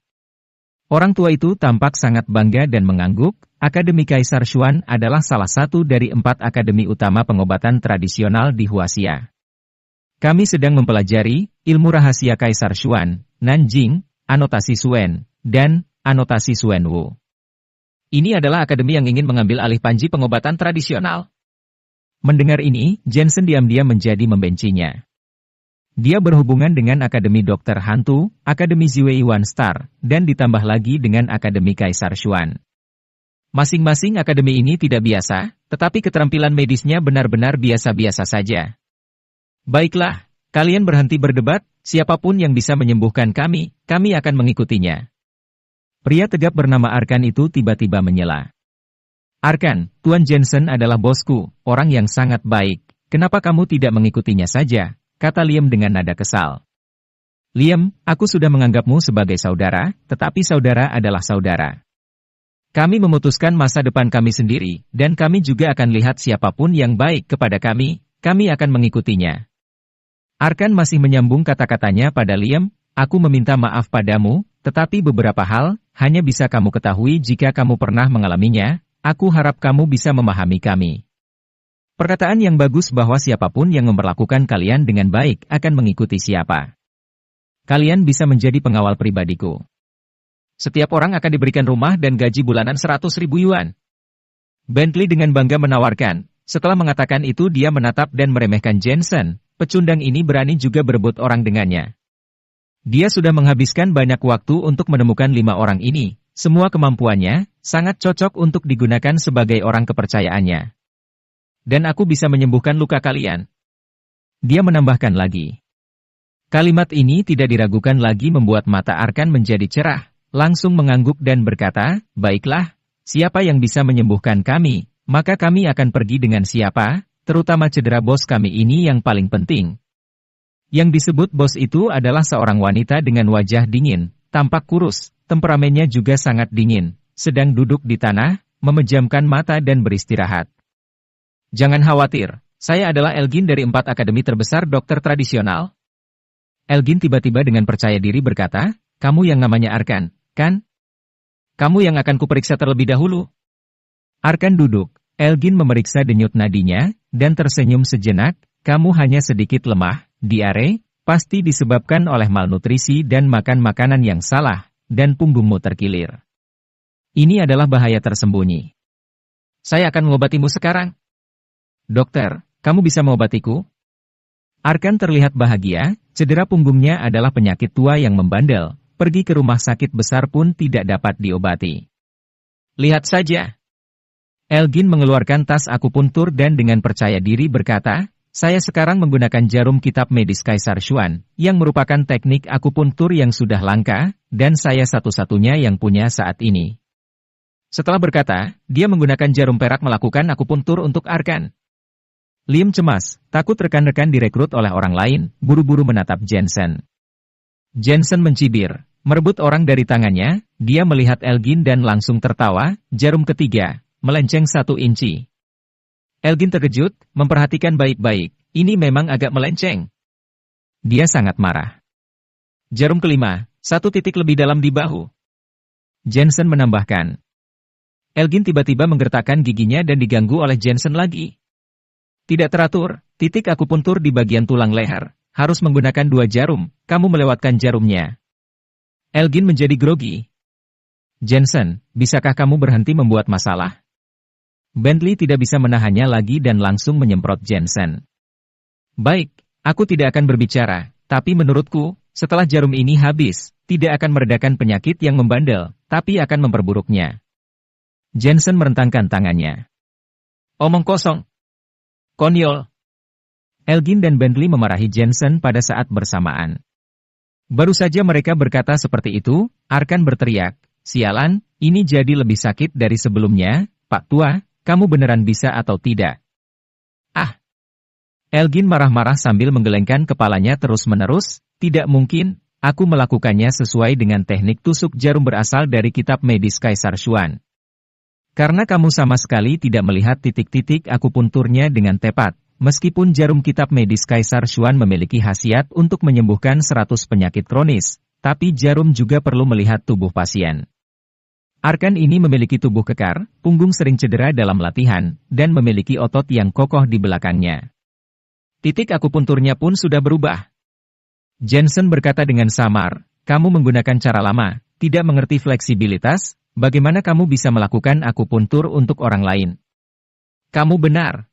A: Orang tua itu tampak sangat bangga dan mengangguk. Akademi Kaisar Xuan adalah salah satu dari 4 akademi utama pengobatan tradisional di Huaxia. Kami sedang mempelajari ilmu rahasia Kaisar Xuan, Nanjing, anotasi Suen, dan anotasi Xuanwu. Ini adalah akademi yang ingin mengambil alih panji pengobatan tradisional. Mendengar ini, Jensen diam-diam menjadi membencinya. Dia berhubungan dengan Akademi Dokter Hantu, Akademi Ziwei One Star, dan ditambah lagi dengan Akademi Kaisar Xuan. Masing-masing akademi ini tidak biasa, tetapi keterampilan medisnya benar-benar biasa-biasa saja. Baiklah, kalian berhenti berdebat, siapapun yang bisa menyembuhkan kami akan mengikutinya. Pria tegap bernama Arkan itu tiba-tiba menyela. Arkan, Tuan Jensen adalah bosku, orang yang sangat baik. Kenapa kamu tidak mengikutinya saja? Kata Liam dengan nada kesal. Liam, aku sudah menganggapmu sebagai saudara, tetapi saudara adalah saudara. Kami memutuskan masa depan kami sendiri, dan kami juga akan lihat siapapun yang baik kepada kami akan mengikutinya. Arkan masih menyambung kata-katanya pada Liam, aku meminta maaf padamu, tetapi beberapa hal hanya bisa kamu ketahui jika kamu pernah mengalaminya, aku harap kamu bisa memahami kami. Perkataan yang bagus bahwa siapapun yang memperlakukan kalian dengan baik akan mengikuti siapa. Kalian bisa menjadi pengawal pribadiku. Setiap orang akan diberikan rumah dan gaji bulanan 100.000 yuan. Bentley dengan bangga menawarkan. Setelah mengatakan itu dia menatap dan meremehkan Jensen. Pecundang ini berani juga berebut orang dengannya. Dia sudah menghabiskan banyak waktu untuk menemukan 5 orang ini. Semua kemampuannya sangat cocok untuk digunakan sebagai orang kepercayaannya. Dan aku bisa menyembuhkan luka kalian. Dia menambahkan lagi. Kalimat ini tidak diragukan lagi membuat mata Arkan menjadi cerah. Langsung mengangguk dan berkata, baiklah, siapa yang bisa menyembuhkan kami, maka kami akan pergi dengan siapa, terutama cedera bos kami ini yang paling penting. Yang disebut bos itu adalah seorang wanita dengan wajah dingin, tampak kurus, temperamennya juga sangat dingin, sedang duduk di tanah, memejamkan mata dan beristirahat. Jangan khawatir, saya adalah Elgin dari 4 akademi terbesar dokter tradisional. Elgin tiba-tiba dengan percaya diri berkata, kamu yang namanya Arkan, kan? Kamu yang akan kuperiksa terlebih dahulu. Arkan duduk, Elgin memeriksa denyut nadinya, dan tersenyum sejenak, kamu hanya sedikit lemah, diare, pasti disebabkan oleh malnutrisi dan makan makanan yang salah, dan punggungmu terkilir. Ini adalah bahaya tersembunyi. Saya akan mengobatimu sekarang. Dokter, kamu bisa mengobatiku? Arkan terlihat bahagia, cedera punggungnya adalah penyakit tua yang membandel, pergi ke rumah sakit besar pun tidak dapat diobati. Lihat saja. Elgin mengeluarkan tas akupuntur dan dengan percaya diri berkata, saya sekarang menggunakan jarum kitab medis Kaisar Xuan, yang merupakan teknik akupuntur yang sudah langka, dan saya satu-satunya yang punya saat ini. Setelah berkata, dia menggunakan jarum perak melakukan akupuntur untuk Arkan. Liam cemas, takut rekan-rekan direkrut oleh orang lain, buru-buru menatap Jensen. Jensen mencibir, merebut orang dari tangannya, dia melihat Elgin dan langsung tertawa, jarum ketiga, melenceng 1 inci. Elgin terkejut, memperhatikan baik-baik, ini memang agak melenceng. Dia sangat marah. Jarum kelima, 1 titik lebih dalam di bahu. Jensen menambahkan. Elgin tiba-tiba menggertakkan giginya dan diganggu oleh Jensen lagi. Tidak teratur, titik akupuntur di bagian tulang leher, harus menggunakan 2 jarum, kamu melewatkan jarumnya. Elgin menjadi grogi. Jensen, bisakah kamu berhenti membuat masalah? Bentley tidak bisa menahannya lagi dan langsung menyemprot Jensen. Baik, aku tidak akan berbicara, tapi menurutku, setelah jarum ini habis, tidak akan meredakan penyakit yang membandel, tapi akan memperburuknya. Jensen merentangkan tangannya. Omong kosong. Konyol. Elgin dan Bentley memarahi Jensen pada saat bersamaan. Baru saja mereka berkata seperti itu, Arkan berteriak, sialan, ini jadi lebih sakit dari sebelumnya, Pak Tua, kamu beneran bisa atau tidak? Ah! Elgin marah-marah sambil menggelengkan kepalanya terus-menerus, tidak mungkin, aku melakukannya sesuai dengan teknik tusuk jarum berasal dari kitab medis Kaisar Xuan. Karena kamu sama sekali tidak melihat titik-titik akupunturnya dengan tepat, meskipun jarum kitab medis Kaisar Xuan memiliki khasiat untuk menyembuhkan 100 penyakit kronis, tapi jarum juga perlu melihat tubuh pasien. Arkan ini memiliki tubuh kekar, punggung sering cedera dalam latihan, dan memiliki otot yang kokoh di belakangnya. Titik akupunturnya pun sudah berubah. Jensen berkata dengan samar, kamu menggunakan cara lama, tidak mengerti fleksibilitas, bagaimana kamu bisa melakukan akupuntur untuk orang lain? Kamu benar.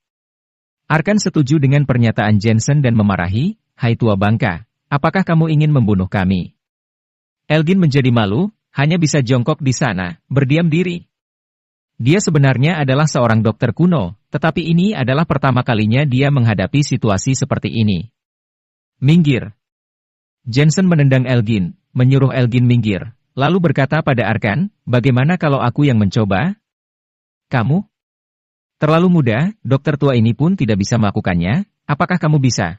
A: Arkan setuju dengan pernyataan Jensen dan memarahi, hai tua bangka, apakah kamu ingin membunuh kami? Elgin menjadi malu, hanya bisa jongkok di sana, berdiam diri. Dia sebenarnya adalah seorang dokter kuno, tetapi ini adalah pertama kalinya dia menghadapi situasi seperti ini. Minggir. Jensen menendang Elgin, menyuruh Elgin minggir, lalu berkata pada Arkan, bagaimana kalau aku yang mencoba? Kamu? Terlalu muda, dokter tua ini pun tidak bisa melakukannya, apakah kamu bisa?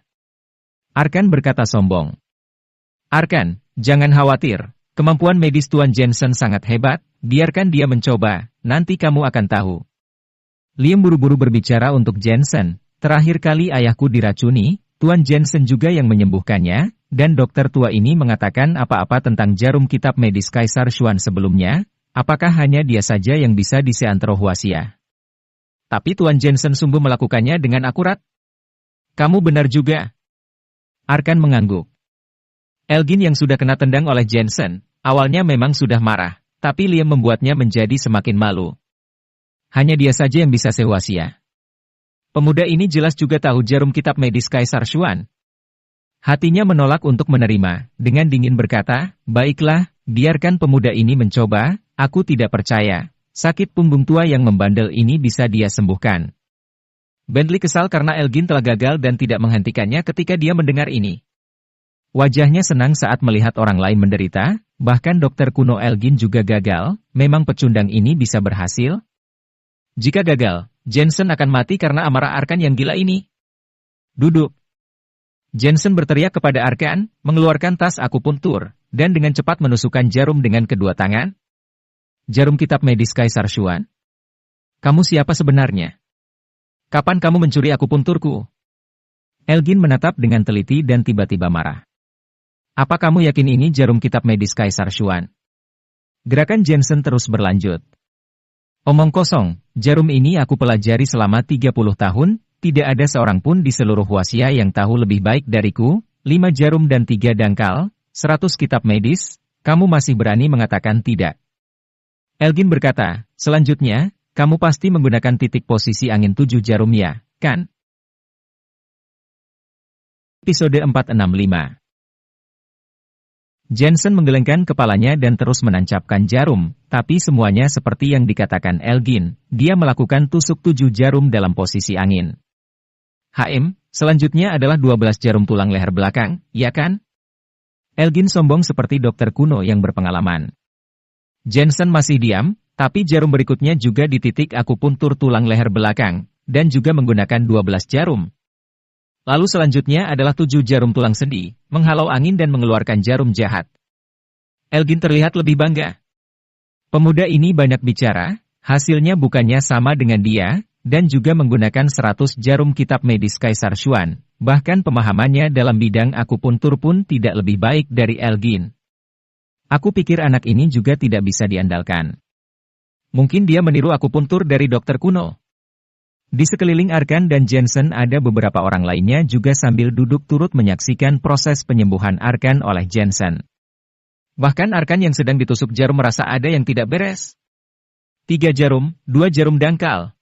A: Arkan berkata sombong. Arkan, jangan khawatir, kemampuan medis Tuan Jensen sangat hebat, biarkan dia mencoba, nanti kamu akan tahu. Liam buru-buru berbicara untuk Jensen, terakhir kali ayahku diracuni, Tuan Jensen juga yang menyembuhkannya, dan dokter tua ini mengatakan apa-apa tentang jarum kitab medis Kaisar Xuan sebelumnya, apakah hanya dia saja yang bisa diseantero Huaxia? Tapi Tuan Jensen sungguh melakukannya dengan akurat? Kamu benar juga. Arkan mengangguk. Elgin yang sudah kena tendang oleh Jensen, awalnya memang sudah marah, tapi Liam membuatnya menjadi semakin malu. Hanya dia saja yang bisa sehuasia. Pemuda ini jelas juga tahu jarum kitab medis Kaisar Xuan. Hatinya menolak untuk menerima, dengan dingin berkata, baiklah, biarkan pemuda ini mencoba, aku tidak percaya. Sakit punggung tua yang membandel ini bisa dia sembuhkan. Bentley kesal karena Elgin telah gagal dan tidak menghentikannya ketika dia mendengar ini. Wajahnya senang saat melihat orang lain menderita, bahkan dokter kuno Elgin juga gagal, memang pecundang ini bisa berhasil? Jika gagal, Jensen akan mati karena amarah Arkan yang gila ini. Duduk. Jensen berteriak kepada Arkan, mengeluarkan tas akupuntur, dan dengan cepat menusukkan jarum dengan kedua tangan. Jarum kitab medis Kaisar Xuan? Kamu siapa sebenarnya? Kapan kamu mencuri akupunturku? Elgin menatap dengan teliti dan tiba-tiba marah. Apa kamu yakin ini jarum kitab medis Kaisar Xuan? Gerakan Jensen terus berlanjut. Omong kosong, jarum ini aku pelajari selama 30 tahun, tidak ada seorang pun di seluruh Huaxia yang tahu lebih baik dariku, 5 jarum dan 3 dangkal, 100 kitab medis, kamu masih berani mengatakan tidak. Elgin berkata, selanjutnya, kamu pasti menggunakan titik posisi angin 7 jarum ya, kan? Episode 465. Jensen menggelengkan kepalanya dan terus menancapkan jarum, tapi semuanya seperti yang dikatakan Elgin, dia melakukan tusuk 7 jarum dalam posisi angin. Selanjutnya adalah 12 jarum tulang leher belakang, ya kan? Elgin sombong seperti dokter kuno yang berpengalaman. Jensen masih diam, tapi jarum berikutnya juga di titik akupuntur tulang leher belakang, dan juga menggunakan 12 jarum. Lalu selanjutnya adalah 7 jarum tulang sendi, menghalau angin dan mengeluarkan jarum jahat. Elgin terlihat lebih bangga. Pemuda ini banyak bicara, hasilnya bukannya sama dengan dia, dan juga menggunakan 100 jarum kitab medis Kaisar Xuan, bahkan pemahamannya dalam bidang akupuntur pun tidak lebih baik dari Elgin. Aku pikir anak ini juga tidak bisa diandalkan. Mungkin dia meniru akupuntur dari dokter kuno. Di sekeliling Arkan dan Jensen ada beberapa orang lainnya juga sambil duduk turut menyaksikan proses penyembuhan Arkan oleh Jensen. Bahkan Arkan yang sedang ditusuk jarum merasa ada yang tidak beres. 3 jarum, 2 jarum dangkal.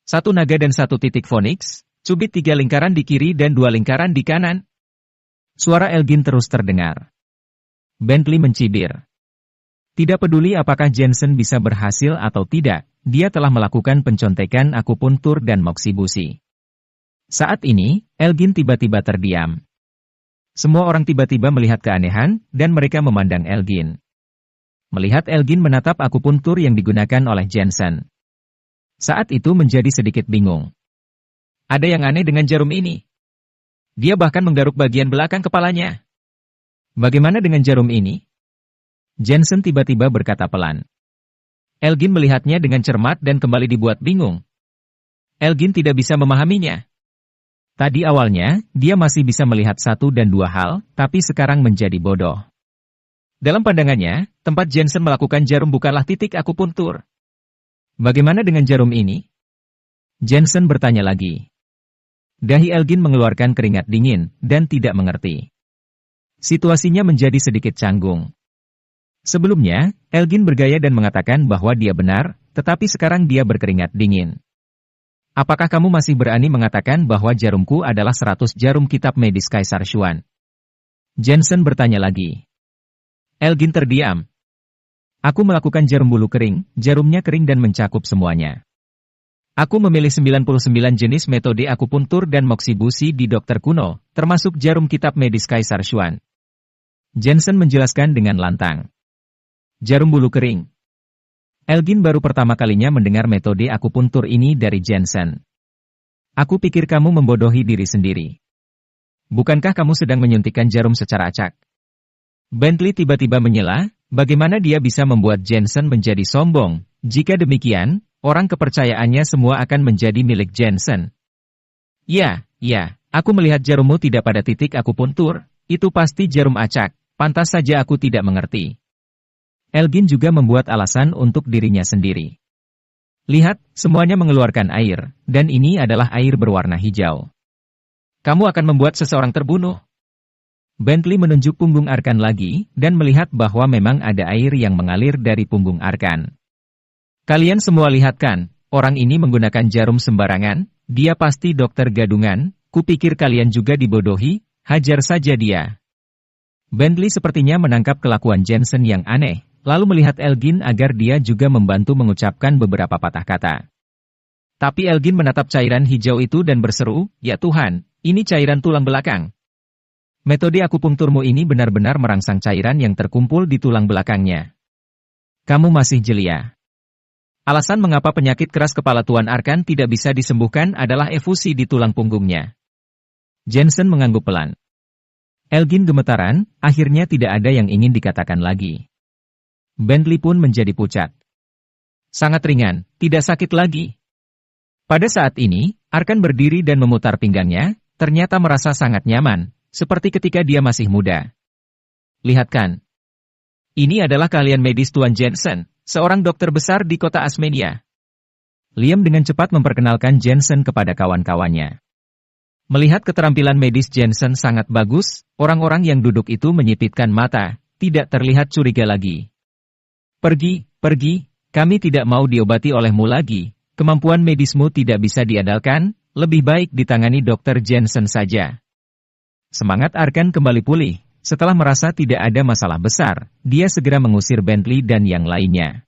A: 1 naga dan 1 titik Phoenix, cubit 3 lingkaran di kiri dan 2 lingkaran di kanan. Suara Elgin terus terdengar. Bentley mencibir. Tidak peduli apakah Jensen bisa berhasil atau tidak, dia telah melakukan pencontekan akupuntur dan moksibusi. Saat ini, Elgin tiba-tiba terdiam. Semua orang tiba-tiba melihat keanehan, dan mereka memandang Elgin. Melihat Elgin menatap akupuntur yang digunakan oleh Jensen. Saat itu menjadi sedikit bingung. Ada yang aneh dengan jarum ini. Dia bahkan menggaruk bagian belakang kepalanya. Bagaimana dengan jarum ini? Jensen tiba-tiba berkata pelan. Elgin melihatnya dengan cermat dan kembali dibuat bingung. Elgin tidak bisa memahaminya. Tadi awalnya, dia masih bisa melihat 1 dan 2 hal, tapi sekarang menjadi bodoh. Dalam pandangannya, tempat Jensen melakukan jarum bukanlah titik akupuntur. Bagaimana dengan jarum ini? Jensen bertanya lagi. Dahi Elgin mengeluarkan keringat dingin, dan tidak mengerti. Situasinya menjadi sedikit canggung. Sebelumnya, Elgin bergaya dan mengatakan bahwa dia benar, tetapi sekarang dia berkeringat dingin. Apakah kamu masih berani mengatakan bahwa jarumku adalah 100 jarum kitab medis Kaisar Xuan? Jensen bertanya lagi. Elgin terdiam. Aku melakukan jarum bulu kering, jarumnya kering dan mencakup semuanya. Aku memilih 99 jenis metode akupuntur dan moksibusi di dokter kuno, termasuk jarum kitab medis Kaisar Xuan. Jensen menjelaskan dengan lantang. Jarum bulu kering. Elgin baru pertama kalinya mendengar metode akupuntur ini dari Jensen. Aku pikir kamu membodohi diri sendiri. Bukankah kamu sedang menyuntikkan jarum secara acak? Bentley tiba-tiba menyela, bagaimana dia bisa membuat Jensen menjadi sombong? Jika demikian, orang kepercayaannya semua akan menjadi milik Jensen. Ya, aku melihat jarummu tidak pada titik akupuntur, itu pasti jarum acak, pantas saja aku tidak mengerti. Elgin juga membuat alasan untuk dirinya sendiri. Lihat, semuanya mengeluarkan air, dan ini adalah air berwarna hijau. Kamu akan membuat seseorang terbunuh. Bentley menunjuk punggung Arkan lagi, dan melihat bahwa memang ada air yang mengalir dari punggung Arkan. Kalian semua lihat kan, orang ini menggunakan jarum sembarangan, dia pasti dokter gadungan, kupikir kalian juga dibodohi, hajar saja dia. Bentley sepertinya menangkap kelakuan Jensen yang aneh, lalu melihat Elgin agar dia juga membantu mengucapkan beberapa patah kata. Tapi Elgin menatap cairan hijau itu dan berseru, ya Tuhan, ini cairan tulang belakang. Metode akupunkturmu ini benar-benar merangsang cairan yang terkumpul di tulang belakangnya. Kamu masih jelia. Alasan mengapa penyakit keras kepala Tuan Arkan tidak bisa disembuhkan adalah efusi di tulang punggungnya. Jensen mengangguk pelan. Elgin gemetaran, akhirnya tidak ada yang ingin dikatakan lagi. Bentley pun menjadi pucat. Sangat ringan, tidak sakit lagi. Pada saat ini, Arkan berdiri dan memutar pinggangnya, ternyata merasa sangat nyaman, seperti ketika dia masih muda. Lihat kan. Ini adalah keahlian medis Tuan Jensen, seorang dokter besar di kota Asmenia. Liam dengan cepat memperkenalkan Jensen kepada kawan-kawannya. Melihat keterampilan medis Jensen sangat bagus, orang-orang yang duduk itu menyipitkan mata, tidak terlihat curiga lagi. Pergi, kami tidak mau diobati olehmu lagi, kemampuan medismu tidak bisa diandalkan, lebih baik ditangani dokter Jensen saja. Semangat Arkan kembali pulih. Setelah merasa tidak ada masalah besar, dia segera mengusir Bentley dan yang lainnya.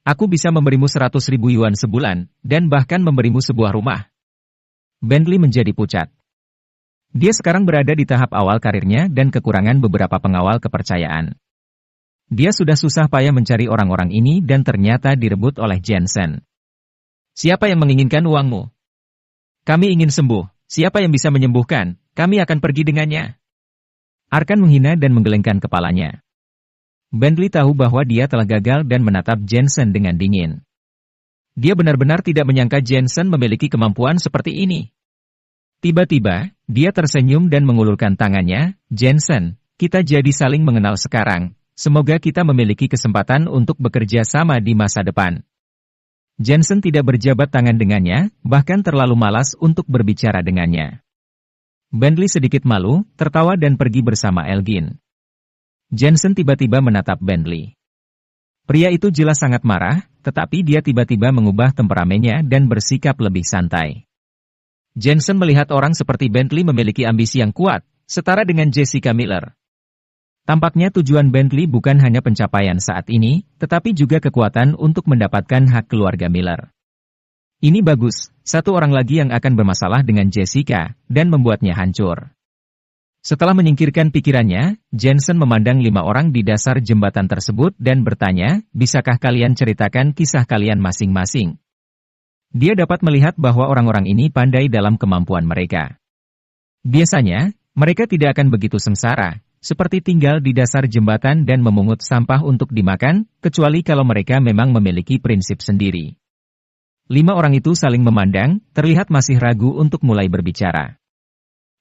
A: Aku bisa memberimu 100.000 yuan sebulan, dan bahkan memberimu sebuah rumah. Bentley menjadi pucat. Dia sekarang berada di tahap awal karirnya dan kekurangan beberapa pengawal kepercayaan. Dia sudah susah payah mencari orang-orang ini dan ternyata direbut oleh Jensen. Siapa yang menginginkan uangmu? Kami ingin sembuh, siapa yang bisa menyembuhkan, kami akan pergi dengannya. Arkan menghina dan menggelengkan kepalanya. Bentley tahu bahwa dia telah gagal dan menatap Jensen dengan dingin. Dia benar-benar tidak menyangka Jensen memiliki kemampuan seperti ini. Tiba-tiba, dia tersenyum dan mengulurkan tangannya, Jensen, kita jadi saling mengenal sekarang, semoga kita memiliki kesempatan untuk bekerja sama di masa depan. Jensen tidak berjabat tangan dengannya, bahkan terlalu malas untuk berbicara dengannya. Bentley sedikit malu, tertawa dan pergi bersama Elgin. Jensen tiba-tiba menatap Bentley. Pria itu jelas sangat marah, tetapi dia tiba-tiba mengubah temperamennya dan bersikap lebih santai. Jensen melihat orang seperti Bentley memiliki ambisi yang kuat, setara dengan Jessica Miller. Tampaknya tujuan Bentley bukan hanya pencapaian saat ini, tetapi juga kekuatan untuk mendapatkan hak keluarga Miller. Ini bagus, satu orang lagi yang akan bermasalah dengan Jessica, dan membuatnya hancur. Setelah menyingkirkan pikirannya, Jensen memandang 5 orang di dasar jembatan tersebut dan bertanya, bisakah kalian ceritakan kisah kalian masing-masing? Dia dapat melihat bahwa orang-orang ini pandai dalam kemampuan mereka. Biasanya, mereka tidak akan begitu sengsara, seperti tinggal di dasar jembatan dan memungut sampah untuk dimakan, kecuali kalau mereka memang memiliki prinsip sendiri. 5 orang itu saling memandang, terlihat masih ragu untuk mulai berbicara.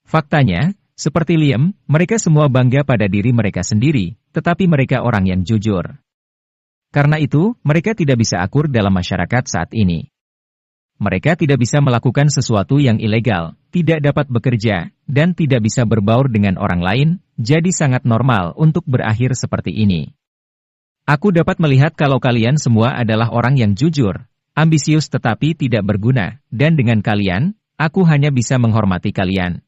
A: Faktanya, seperti Liam, mereka semua bangga pada diri mereka sendiri, tetapi mereka orang yang jujur. Karena itu, mereka tidak bisa akur dalam masyarakat saat ini. Mereka tidak bisa melakukan sesuatu yang ilegal, tidak dapat bekerja, dan tidak bisa berbaur dengan orang lain, jadi sangat normal untuk berakhir seperti ini. Aku dapat melihat kalau kalian semua adalah orang yang jujur, ambisius tetapi tidak berguna, dan dengan kalian, aku hanya bisa menghormati kalian.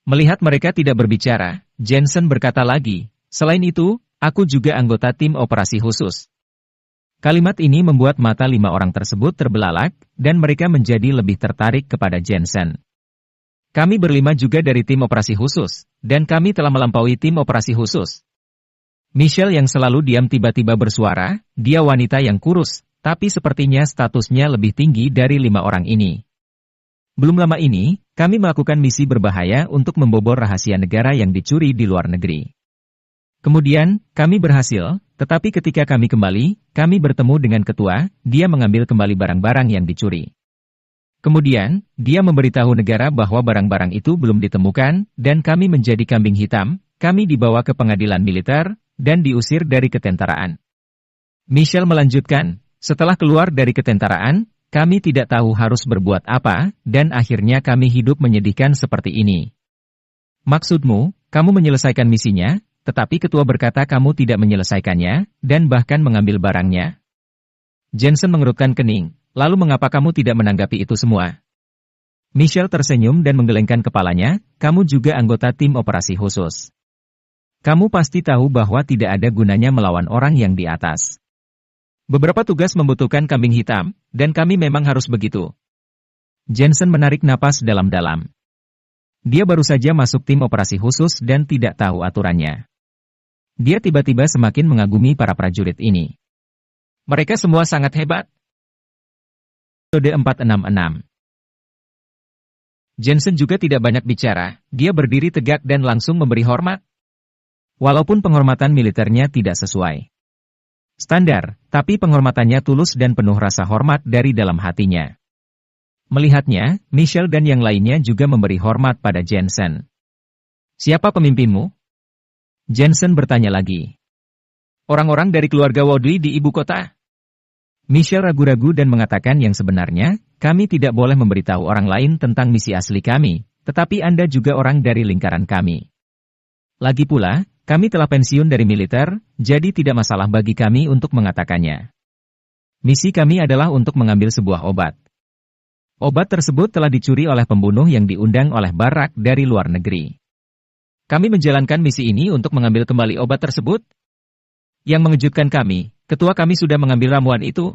A: Melihat mereka tidak berbicara, Jensen berkata lagi, selain itu, aku juga anggota tim operasi khusus. Kalimat ini membuat mata 5 orang tersebut terbelalak, dan mereka menjadi lebih tertarik kepada Jensen. Kami berlima juga dari tim operasi khusus, dan kami telah melampaui tim operasi khusus. Michelle yang selalu diam tiba-tiba bersuara, dia wanita yang kurus, tapi sepertinya statusnya lebih tinggi dari 5 orang ini. Belum lama ini, kami melakukan misi berbahaya untuk membobol rahasia negara yang dicuri di luar negeri. Kemudian, kami berhasil, tetapi ketika kami kembali, kami bertemu dengan ketua, dia mengambil kembali barang-barang yang dicuri. Kemudian, dia memberitahu negara bahwa barang-barang itu belum ditemukan, dan kami menjadi kambing hitam, kami dibawa ke pengadilan militer, dan diusir dari ketentaraan. Michelle melanjutkan, setelah keluar dari ketentaraan, kami tidak tahu harus berbuat apa, dan akhirnya kami hidup menyedihkan seperti ini. Maksudmu, kamu menyelesaikan misinya? Tetapi ketua berkata kamu tidak menyelesaikannya, dan bahkan mengambil barangnya. Jensen mengerutkan kening, lalu mengapa kamu tidak menanggapi itu semua? Michelle tersenyum dan menggelengkan kepalanya, kamu juga anggota tim operasi khusus. Kamu pasti tahu bahwa tidak ada gunanya melawan orang yang di atas. Beberapa tugas membutuhkan kambing hitam, dan kami memang harus begitu. Jensen menarik napas dalam-dalam. Dia baru saja masuk tim operasi khusus dan tidak tahu aturannya. Dia tiba-tiba semakin mengagumi para prajurit ini. Mereka semua sangat hebat. Episode 466. Jensen juga tidak banyak bicara, dia berdiri tegak dan langsung memberi hormat. Walaupun penghormatan militernya tidak sesuai standar, tapi penghormatannya tulus dan penuh rasa hormat dari dalam hatinya. Melihatnya, Michelle dan yang lainnya juga memberi hormat pada Jensen. Siapa pemimpinmu? Jensen bertanya lagi. Orang-orang dari keluarga Woodley di ibu kota. Michelle ragu-ragu dan mengatakan yang sebenarnya, kami tidak boleh memberitahu orang lain tentang misi asli kami, tetapi Anda juga orang dari lingkaran kami. Lagi pula, kami telah pensiun dari militer, jadi tidak masalah bagi kami untuk mengatakannya. Misi kami adalah untuk mengambil sebuah obat. Obat tersebut telah dicuri oleh pembunuh yang diundang oleh Barak dari luar negeri. Kami menjalankan misi ini untuk mengambil kembali obat tersebut. Yang mengejutkan kami, ketua kami sudah mengambil ramuan itu.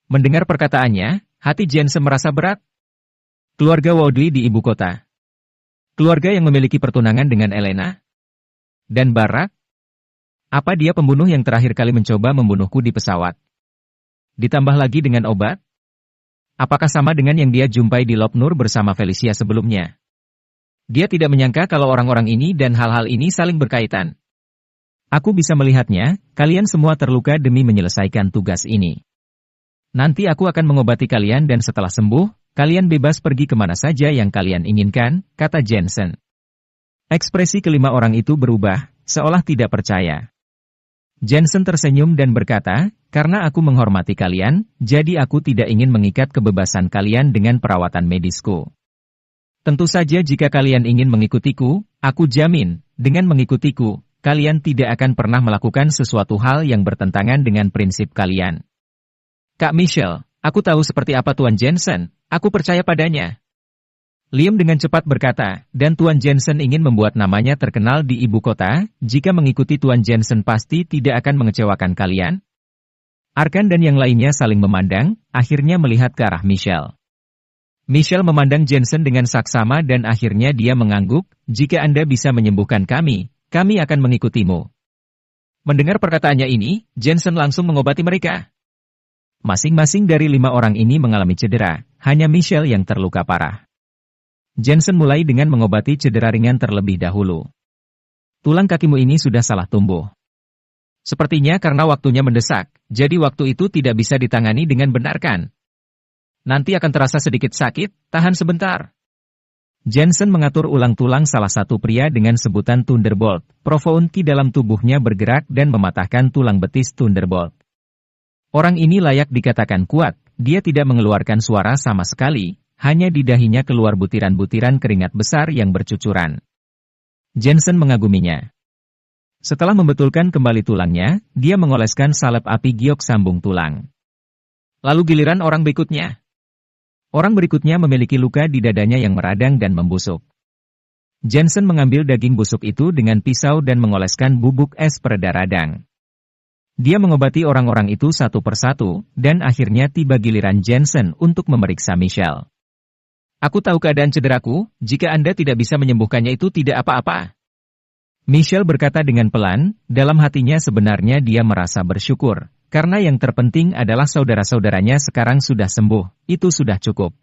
A: Mendengar perkataannya, hati Jensen merasa berat. Keluarga Woodley di ibu kota. Keluarga yang memiliki pertunangan dengan Elena. Dan Barak? Apa dia pembunuh yang terakhir kali mencoba membunuhku di pesawat? Ditambah lagi dengan obat? Apakah sama dengan yang dia jumpai di Lopnur bersama Felicia sebelumnya? Dia tidak menyangka kalau orang-orang ini dan hal-hal ini saling berkaitan. Aku bisa melihatnya, kalian semua terluka demi menyelesaikan tugas ini. Nanti aku akan mengobati kalian dan setelah sembuh, kalian bebas pergi kemana saja yang kalian inginkan, kata Jensen. Ekspresi kelima orang itu berubah, seolah tidak percaya. Jensen tersenyum dan berkata, karena aku menghormati kalian, jadi aku tidak ingin mengikat kebebasan kalian dengan perawatan medisku. Tentu saja jika kalian ingin mengikutiku, aku jamin, dengan mengikutiku, kalian tidak akan pernah melakukan sesuatu hal yang bertentangan dengan prinsip kalian. Kak Michelle, aku tahu seperti apa Tuan Jensen, aku percaya padanya. Liam dengan cepat berkata, dan Tuan Jensen ingin membuat namanya terkenal di ibu kota, jika mengikuti Tuan Jensen pasti tidak akan mengecewakan kalian. Arkan dan yang lainnya saling memandang, akhirnya melihat ke arah Michelle. Michelle memandang Jensen dengan saksama dan akhirnya dia mengangguk, jika Anda bisa menyembuhkan kami akan mengikutimu. Mendengar perkataannya ini, Jensen langsung mengobati mereka. Masing-masing dari 5 orang ini mengalami cedera, hanya Michelle yang terluka parah. Jensen mulai dengan mengobati cedera ringan terlebih dahulu. Tulang kakimu ini sudah salah tumbuh. Sepertinya karena waktunya mendesak, jadi waktu itu tidak bisa ditangani dengan benar kan? Nanti akan terasa sedikit sakit, tahan sebentar. Jensen mengatur ulang tulang salah satu pria dengan sebutan Thunderbolt. Profounki dalam tubuhnya bergerak dan mematahkan tulang betis Thunderbolt. Orang ini layak dikatakan kuat, dia tidak mengeluarkan suara sama sekali, hanya di dahinya keluar butiran-butiran keringat besar yang bercucuran. Jensen mengaguminya. Setelah membetulkan kembali tulangnya, dia mengoleskan salep api giok sambung tulang. Lalu giliran orang berikutnya. Orang berikutnya memiliki luka di dadanya yang meradang dan membusuk. Jensen mengambil daging busuk itu dengan pisau dan mengoleskan bubuk es pereda radang. Dia mengobati orang-orang itu satu persatu, dan akhirnya tiba giliran Jensen untuk memeriksa Michelle. Aku tahu keadaan cederaku, jika Anda tidak bisa menyembuhkannya itu tidak apa-apa. Michelle berkata dengan pelan, dalam hatinya sebenarnya dia merasa bersyukur, karena yang terpenting adalah saudara-saudaranya sekarang sudah sembuh, itu sudah cukup.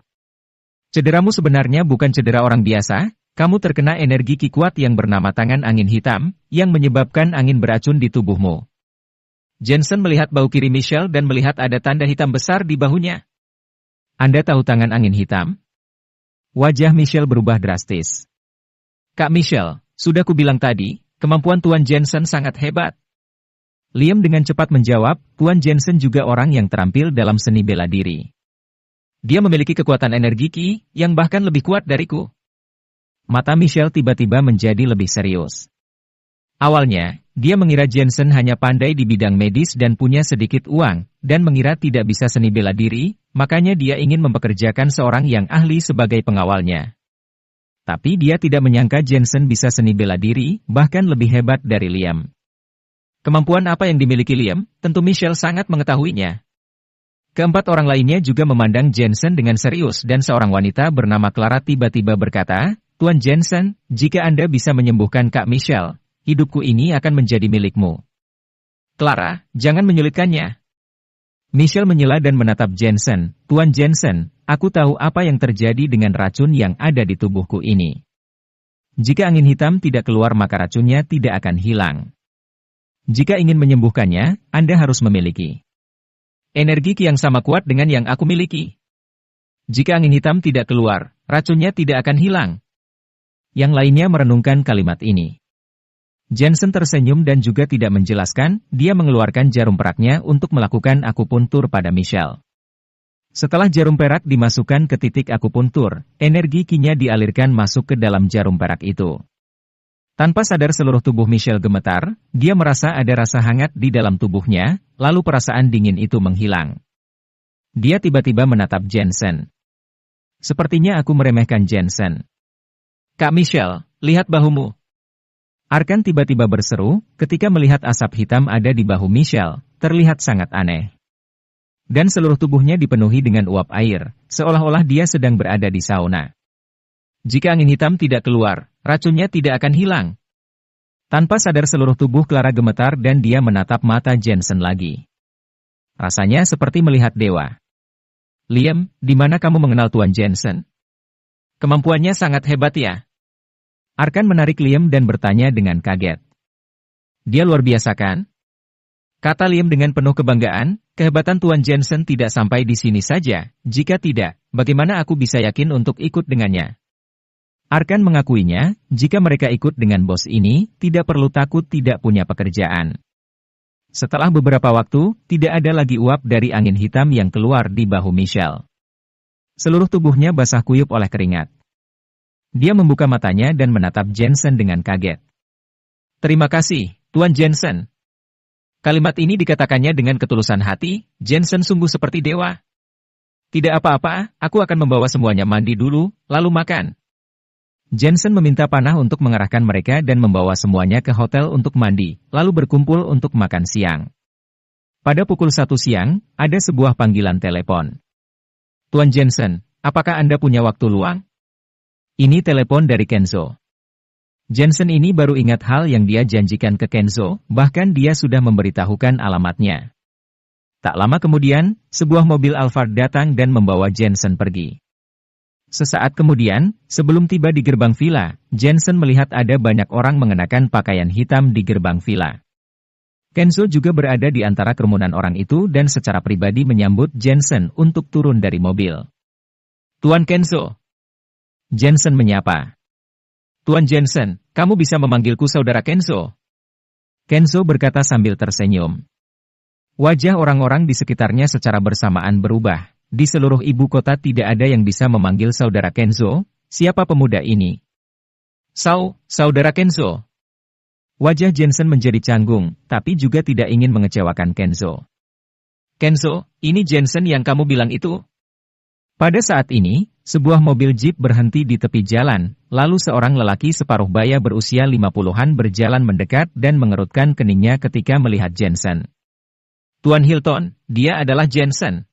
A: Cederamu sebenarnya bukan cedera orang biasa, kamu terkena energi ki kuat yang bernama tangan angin hitam, yang menyebabkan angin beracun di tubuhmu. Jensen melihat bahu kiri Michelle dan melihat ada tanda hitam besar di bahunya. Anda tahu tangan angin hitam? Wajah Michelle berubah drastis. Kak Michelle, sudah kubilang tadi, kemampuan Tuan Jensen sangat hebat. Liam dengan cepat menjawab, Tuan Jensen juga orang yang terampil dalam seni bela diri. Dia memiliki kekuatan energi ki, yang bahkan lebih kuat dariku. Mata Michelle tiba-tiba menjadi lebih serius. Awalnya, dia mengira Jensen hanya pandai di bidang medis dan punya sedikit uang, dan mengira tidak bisa seni bela diri, makanya dia ingin mempekerjakan seorang yang ahli sebagai pengawalnya. Tapi dia tidak menyangka Jensen bisa seni bela diri, bahkan lebih hebat dari Liam. Kemampuan apa yang dimiliki Liam, tentu Michelle sangat mengetahuinya. Keempat orang lainnya juga memandang Jensen dengan serius dan seorang wanita bernama Clara tiba-tiba berkata, Tuan Jensen, jika Anda bisa menyembuhkan Kak Michelle, hidupku ini akan menjadi milikmu. Clara, jangan menyulitkannya. Michelle menyela dan menatap Jensen. Tuan Jensen, aku tahu apa yang terjadi dengan racun yang ada di tubuhku ini. Jika angin hitam tidak keluar maka racunnya tidak akan hilang. Jika ingin menyembuhkannya, Anda harus memiliki energi ki yang sama kuat dengan yang aku miliki. Jika angin hitam tidak keluar, racunnya tidak akan hilang. Yang lainnya merenungkan kalimat ini. Jensen tersenyum dan juga tidak menjelaskan, dia mengeluarkan jarum peraknya untuk melakukan akupuntur pada Michelle. Setelah jarum perak dimasukkan ke titik akupuntur, energi ki-nya dialirkan masuk ke dalam jarum perak itu. Tanpa sadar seluruh tubuh Michelle gemetar, dia merasa ada rasa hangat di dalam tubuhnya, lalu perasaan dingin itu menghilang. Dia tiba-tiba menatap Jensen. Sepertinya aku meremehkan Jensen. Kak Michelle, lihat bahumu. Arkan tiba-tiba berseru, ketika melihat asap hitam ada di bahu Michelle, terlihat sangat aneh. Dan seluruh tubuhnya dipenuhi dengan uap air, seolah-olah dia sedang berada di sauna. Jika angin hitam tidak keluar, racunnya tidak akan hilang. Tanpa sadar seluruh tubuh Clara gemetar dan dia menatap mata Jensen lagi. Rasanya seperti melihat dewa. Liam, di mana kamu mengenal Tuan Jensen? Kemampuannya sangat hebat ya. Arkan menarik Liam dan bertanya dengan kaget. Dia luar biasa kan? Kata Liam dengan penuh kebanggaan, kehebatan Tuan Jensen tidak sampai di sini saja, jika tidak, bagaimana aku bisa yakin untuk ikut dengannya? Arkan mengakuinya, jika mereka ikut dengan bos ini, tidak perlu takut tidak punya pekerjaan. Setelah beberapa waktu, tidak ada lagi uap dari angin hitam yang keluar di bahu Michelle. Seluruh tubuhnya basah kuyup oleh keringat. Dia membuka matanya dan menatap Jensen dengan kaget. Terima kasih, Tuan Jensen. Kalimat ini dikatakannya dengan ketulusan hati, Jensen sungguh seperti dewa. Tidak apa-apa, aku akan membawa semuanya mandi dulu, lalu makan. Jensen meminta panah untuk mengarahkan mereka dan membawa semuanya ke hotel untuk mandi, lalu berkumpul untuk makan siang. Pada pukul 1 siang, ada sebuah panggilan telepon. Tuan Jensen, apakah Anda punya waktu luang? Ini telepon dari Kenzo. Jensen ini baru ingat hal yang dia janjikan ke Kenzo, bahkan dia sudah memberitahukan alamatnya. Tak lama kemudian, sebuah mobil Alphard datang dan membawa Jensen pergi. Sesaat kemudian, sebelum tiba di gerbang villa, Jensen melihat ada banyak orang mengenakan pakaian hitam di gerbang villa. Kenzo juga berada di antara kerumunan orang itu dan secara pribadi menyambut Jensen untuk turun dari mobil. Tuan Kenzo. Jensen menyapa. Tuan Jensen, kamu bisa memanggilku saudara Kenzo. Kenzo berkata sambil tersenyum. Wajah orang-orang di sekitarnya secara bersamaan berubah. Di seluruh ibu kota tidak ada yang bisa memanggil saudara Kenzo. Siapa pemuda ini? Saudara Kenzo. Wajah Jensen menjadi canggung, tapi juga tidak ingin mengecewakan Kenzo. Kenzo, ini Jensen yang kamu bilang itu? Pada saat ini, sebuah mobil jeep berhenti di tepi jalan, lalu seorang lelaki separuh baya berusia 50-an berjalan mendekat dan mengerutkan keningnya ketika melihat Jensen. Tuan Hilton, dia adalah Jensen.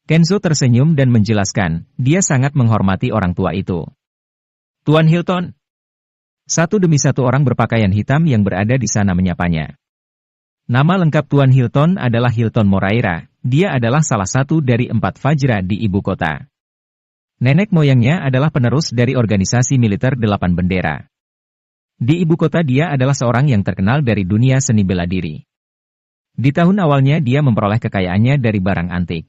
A: Kenzo tersenyum dan menjelaskan, dia sangat menghormati orang tua itu. Tuan Hilton. Satu demi satu orang berpakaian hitam yang berada di sana menyapanya. Nama lengkap Tuan Hilton adalah Hilton Moraira, dia adalah salah satu dari 4 Fajra di ibu kota. Nenek moyangnya adalah penerus dari organisasi militer 8 bendera. Di ibu kota dia adalah seorang yang terkenal dari dunia seni bela diri. Di tahun awalnya dia memperoleh kekayaannya dari barang antik.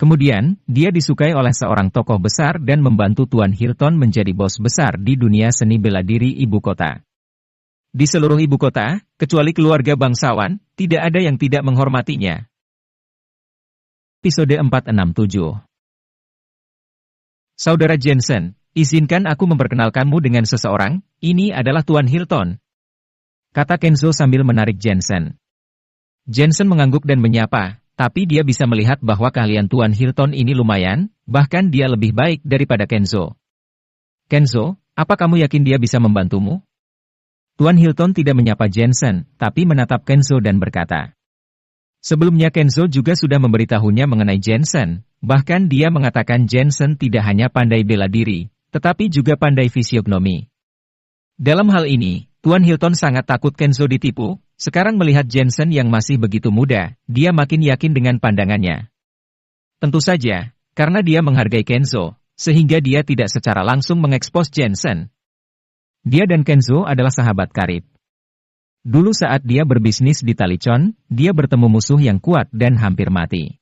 A: Kemudian, dia disukai oleh seorang tokoh besar dan membantu Tuan Hilton menjadi bos besar di dunia seni bela diri ibu kota. Di seluruh ibu kota, kecuali keluarga bangsawan, tidak ada yang tidak menghormatinya. Episode 467. Saudara Jensen, izinkan aku memperkenalkanmu dengan seseorang, ini adalah Tuan Hilton. Kata Kenzo sambil menarik Jensen. Jensen mengangguk dan menyapa. Tapi dia bisa melihat bahwa keahlian Tuan Hilton ini lumayan, bahkan dia lebih baik daripada Kenzo. Kenzo, apa kamu yakin dia bisa membantumu? Tuan Hilton tidak menyapa Jensen, tapi menatap Kenzo dan berkata. Sebelumnya Kenzo juga sudah memberitahunya mengenai Jensen, bahkan dia mengatakan Jensen tidak hanya pandai bela diri, tetapi juga pandai fisiognomi. Dalam hal ini, Tuan Hilton sangat takut Kenzo ditipu. Sekarang melihat Jensen yang masih begitu muda, dia makin yakin dengan pandangannya. Tentu saja, karena dia menghargai Kenzo, sehingga dia tidak secara langsung mengekspos Jensen. Dia dan Kenzo adalah sahabat karib. Dulu saat dia berbisnis di Talichon, dia bertemu musuh yang kuat dan hampir mati.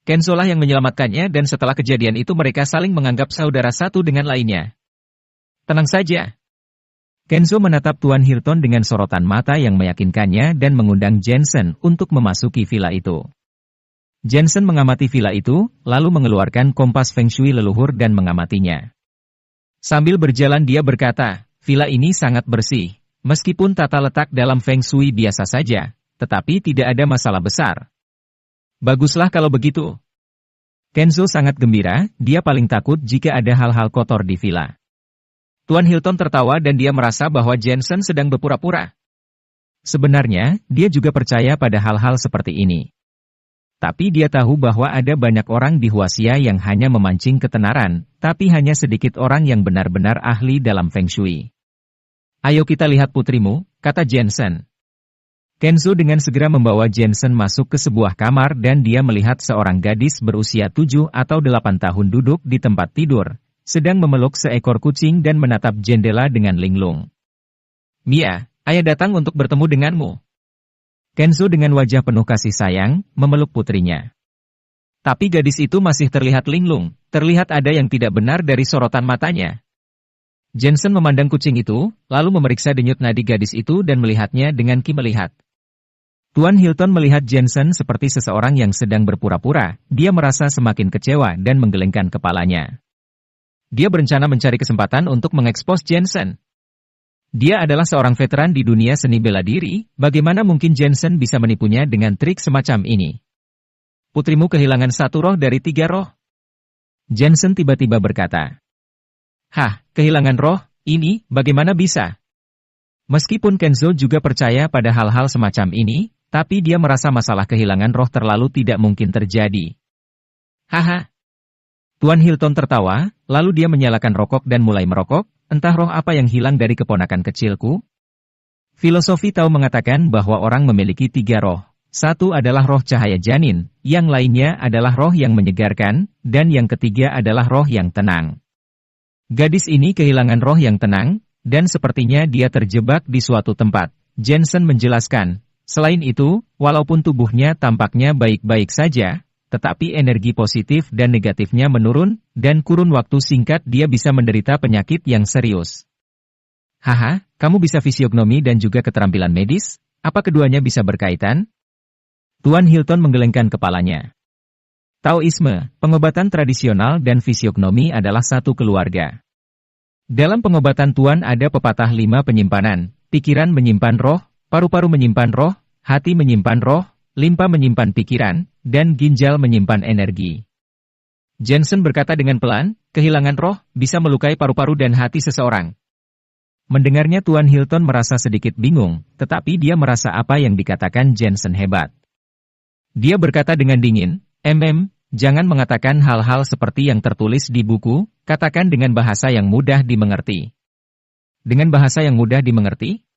A: Kenzo lah yang menyelamatkannya dan setelah kejadian itu mereka saling menganggap saudara satu dengan lainnya. Tenang saja. Kenzo menatap Tuan Hilton dengan sorotan mata yang meyakinkannya dan mengundang Jensen untuk memasuki villa itu. Jensen mengamati villa itu, lalu mengeluarkan kompas Feng Shui leluhur dan mengamatinya. Sambil berjalan dia berkata, villa ini sangat bersih, meskipun tata letak dalam Feng Shui biasa saja, tetapi tidak ada masalah besar. Baguslah kalau begitu. Kenzo sangat gembira, dia paling takut jika ada hal-hal kotor di villa. Tuan Hilton tertawa dan dia merasa bahwa Jensen sedang berpura-pura. Sebenarnya, dia juga percaya pada hal-hal seperti ini. Tapi dia tahu bahwa ada banyak orang di Huaxia yang hanya memancing ketenaran, tapi hanya sedikit orang yang benar-benar ahli dalam Feng Shui. Ayo kita lihat putrimu, kata Jensen. Kenzo dengan segera membawa Jensen masuk ke sebuah kamar dan dia melihat seorang gadis berusia 7 atau 8 tahun duduk di tempat tidur, sedang memeluk seekor kucing dan menatap jendela dengan linglung. Mia, ayah datang untuk bertemu denganmu. Kenzo dengan wajah penuh kasih sayang, memeluk putrinya. Tapi gadis itu masih terlihat linglung, terlihat ada yang tidak benar dari sorotan matanya. Jensen memandang kucing itu, lalu memeriksa denyut nadi gadis itu dan melihatnya dengan melihat. Tuan Hilton melihat Jensen seperti seseorang yang sedang berpura-pura, dia merasa semakin kecewa dan menggelengkan kepalanya. Dia berencana mencari kesempatan untuk mengekspos Jensen. Dia adalah seorang veteran di dunia seni bela diri, bagaimana mungkin Jensen bisa menipunya dengan trik semacam ini? Putrimu kehilangan 1 roh dari 3 roh. Jensen tiba-tiba berkata. Hah, kehilangan roh, ini bagaimana bisa? Meskipun Kenzo juga percaya pada hal-hal semacam ini, tapi dia merasa masalah kehilangan roh terlalu tidak mungkin terjadi. Haha. Tuan Hilton tertawa, lalu dia menyalakan rokok dan mulai merokok, entah roh apa yang hilang dari keponakan kecilku. Filosofi Tao mengatakan bahwa orang memiliki 3 roh. Satu adalah roh cahaya janin, yang lainnya adalah roh yang menyegarkan, dan yang ketiga adalah roh yang tenang. Gadis ini kehilangan roh yang tenang, dan sepertinya dia terjebak di suatu tempat. Jensen menjelaskan, selain itu, walaupun tubuhnya tampaknya baik-baik saja, tetapi energi positif dan negatifnya menurun, dan kurun waktu singkat dia bisa menderita penyakit yang serius. Haha, kamu bisa fisiognomi dan juga keterampilan medis? Apa keduanya bisa berkaitan? Tuan Hilton menggelengkan kepalanya. Taoisme, pengobatan tradisional dan fisiognomi adalah satu keluarga. Dalam pengobatan Tuan ada pepatah 5 penyimpanan, pikiran menyimpan roh, paru-paru menyimpan roh, hati menyimpan roh, limpa menyimpan pikiran, dan ginjal menyimpan energi. Jensen berkata dengan pelan, kehilangan roh bisa melukai paru-paru dan hati seseorang. Mendengarnya Tuan Hilton merasa sedikit bingung, tetapi dia merasa apa yang dikatakan Jensen hebat. Dia berkata dengan dingin, jangan mengatakan hal-hal seperti yang tertulis di buku, katakan dengan bahasa yang mudah dimengerti. Dengan bahasa yang mudah dimengerti?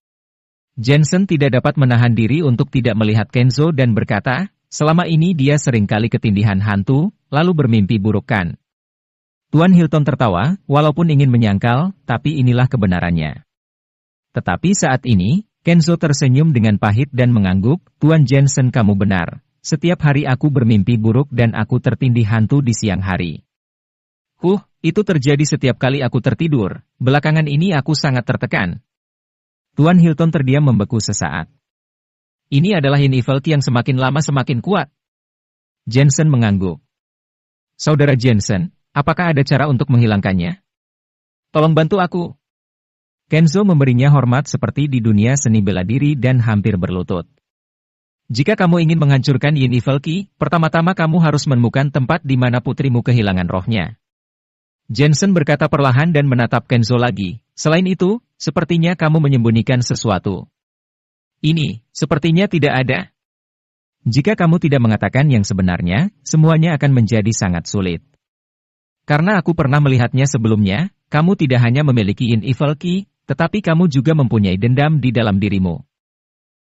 A: Jensen tidak dapat menahan diri untuk tidak melihat Kenzo dan berkata, selama ini dia seringkali ketindihan hantu, lalu bermimpi buruk kan? Tuan Hilton tertawa, walaupun ingin menyangkal, tapi inilah kebenarannya. Tetapi saat ini, Kenzo tersenyum dengan pahit dan mengangguk, Tuan Jensen kamu benar. Setiap hari aku bermimpi buruk dan aku tertindih hantu di siang hari. Itu terjadi setiap kali aku tertidur, belakangan ini aku sangat tertekan. Tuan Hilton terdiam membeku sesaat. Ini adalah Yin Evil Qi yang semakin lama semakin kuat. Jensen mengangguk. Saudara Jensen, apakah ada cara untuk menghilangkannya? Tolong bantu aku. Kenzo memberinya hormat seperti di dunia seni bela diri dan hampir berlutut. Jika kamu ingin menghancurkan Yin Evil Qi, pertama-tama kamu harus menemukan tempat di mana putrimu kehilangan rohnya. Jensen berkata perlahan dan menatap Kenzo lagi. Selain itu, sepertinya kamu menyembunyikan sesuatu. Ini, sepertinya tidak ada. Jika kamu tidak mengatakan yang sebenarnya, semuanya akan menjadi sangat sulit. Karena aku pernah melihatnya sebelumnya, kamu tidak hanya memiliki Yin Evil Qi, tetapi kamu juga mempunyai dendam di dalam dirimu.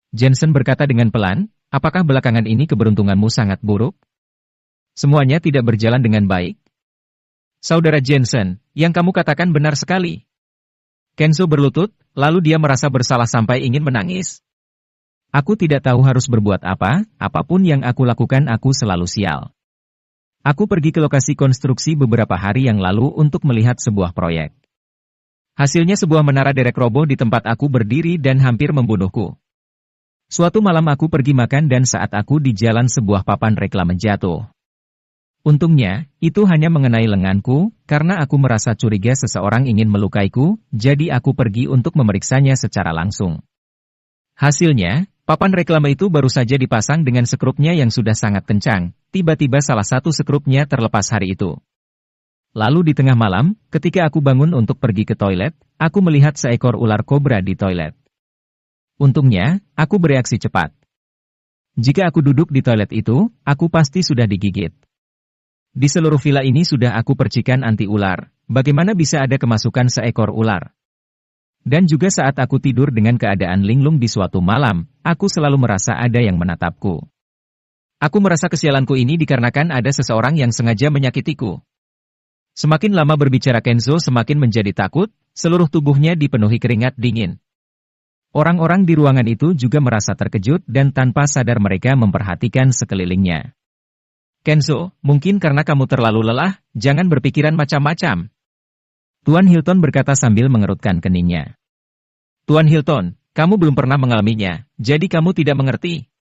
A: Jensen berkata dengan pelan, apakah belakangan ini keberuntunganmu sangat buruk? Semuanya tidak berjalan dengan baik? Saudara Jensen, yang kamu katakan benar sekali. Kenzo berlutut, lalu dia merasa bersalah sampai ingin menangis. Aku tidak tahu harus berbuat apa, apapun yang aku lakukan aku selalu sial. Aku pergi ke lokasi konstruksi beberapa hari yang lalu untuk melihat sebuah proyek. Hasilnya sebuah menara derek roboh di tempat aku berdiri dan hampir membunuhku. Suatu malam aku pergi makan dan saat aku di jalan sebuah papan reklame jatuh. Untungnya, itu hanya mengenai lenganku, karena aku merasa curiga seseorang ingin melukaiku, jadi aku pergi untuk memeriksanya secara langsung. Hasilnya, papan reklame itu baru saja dipasang dengan sekrupnya yang sudah sangat kencang, tiba-tiba salah satu sekrupnya terlepas hari itu. Lalu di tengah malam, ketika aku bangun untuk pergi ke toilet, aku melihat seekor ular kobra di toilet. Untungnya, aku bereaksi cepat. Jika aku duduk di toilet itu, aku pasti sudah digigit. Di seluruh villa ini sudah aku percikan anti ular, bagaimana bisa ada kemasukan seekor ular? Dan juga saat aku tidur dengan keadaan linglung di suatu malam, aku selalu merasa ada yang menatapku. Aku merasa kesialanku ini dikarenakan ada seseorang yang sengaja menyakitiku. Semakin lama berbicara Kenzo semakin menjadi takut, seluruh tubuhnya dipenuhi keringat dingin. Orang-orang di ruangan itu juga merasa terkejut dan tanpa sadar mereka memperhatikan sekelilingnya. Kenzo, mungkin karena kamu terlalu lelah, jangan berpikiran macam-macam. Tuan Hilton berkata sambil mengerutkan keningnya. Tuan Hilton, kamu belum pernah mengalaminya, jadi kamu tidak mengerti.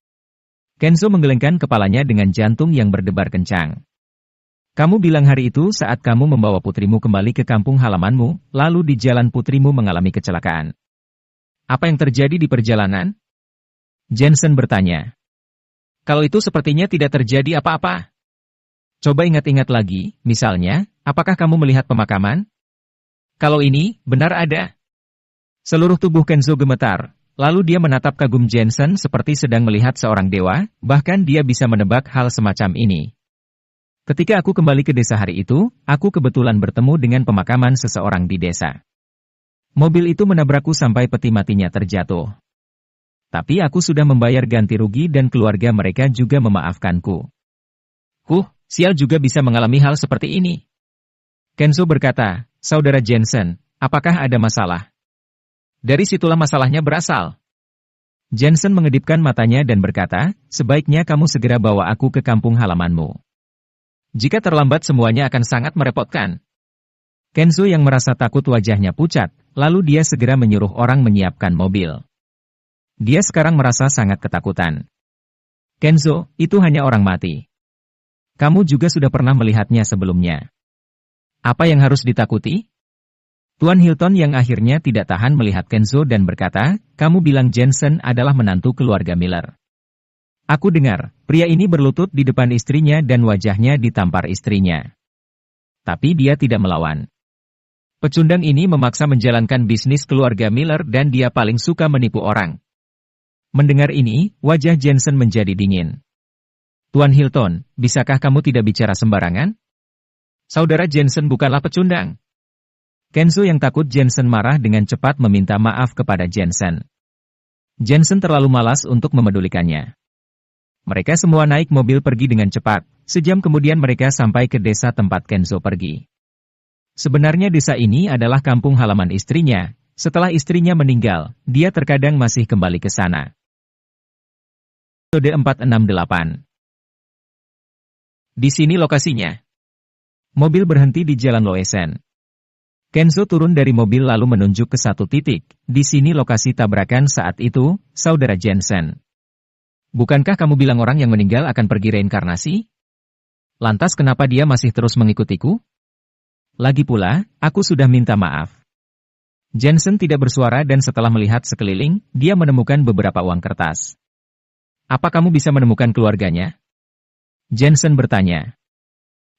A: Kenzo menggelengkan kepalanya dengan jantung yang berdebar kencang. Kamu bilang hari itu saat kamu membawa putrimu kembali ke kampung halamanmu, lalu di jalan putrimu mengalami kecelakaan. Apa yang terjadi di perjalanan? Jensen bertanya. Kalau itu sepertinya tidak terjadi apa-apa. Coba ingat-ingat lagi, misalnya, apakah kamu melihat pemakaman? Kalau ini, benar ada. Seluruh tubuh Kenzo gemetar, lalu dia menatap kagum Jensen seperti sedang melihat seorang dewa, bahkan dia bisa menebak hal semacam ini. Ketika aku kembali ke desa hari itu, aku kebetulan bertemu dengan pemakaman seseorang di desa. Mobil itu menabrakku sampai peti matinya terjatuh. Tapi aku sudah membayar ganti rugi dan keluarga mereka juga memaafkanku. Sial juga bisa mengalami hal seperti ini. Kenzo berkata, Saudara Jensen, apakah ada masalah? Dari situlah masalahnya berasal. Jensen mengedipkan matanya dan berkata, sebaiknya kamu segera bawa aku ke kampung halamanmu. Jika terlambat semuanya akan sangat merepotkan. Kenzo yang merasa takut wajahnya pucat, lalu dia segera menyuruh orang menyiapkan mobil. Dia sekarang merasa sangat ketakutan. Kenzo, itu hanya orang mati. Kamu juga sudah pernah melihatnya sebelumnya. Apa yang harus ditakuti? Tuan Hilton yang akhirnya tidak tahan melihat Kenzo dan berkata, kamu bilang Jensen adalah menantu keluarga Miller. Aku dengar, pria ini berlutut di depan istrinya dan wajahnya ditampar istrinya. Tapi dia tidak melawan. Pecundang ini memaksa menjalankan bisnis keluarga Miller dan dia paling suka menipu orang. Mendengar ini, wajah Jensen menjadi dingin. Tuan Hilton, bisakah kamu tidak bicara sembarangan? Saudara Jensen bukanlah pecundang. Kenzo yang takut Jensen marah dengan cepat meminta maaf kepada Jensen. Jensen terlalu malas untuk memedulikannya. Mereka semua naik mobil pergi dengan cepat. Sejam kemudian mereka sampai ke desa tempat Kenzo pergi. Sebenarnya desa ini adalah kampung halaman istrinya. Setelah istrinya meninggal, dia terkadang masih kembali ke sana. Episode 468. Di sini lokasinya. Mobil berhenti di Jalan Loesen. Kenzo turun dari mobil lalu menunjuk ke satu titik. Di sini lokasi tabrakan saat itu, saudara Jensen. Bukankah kamu bilang orang yang meninggal akan pergi reinkarnasi? Lantas kenapa dia masih terus mengikutiku? Lagi pula, aku sudah minta maaf. Jensen tidak bersuara dan setelah melihat sekeliling, dia menemukan beberapa uang kertas. Apa kamu bisa menemukan keluarganya? Jensen bertanya.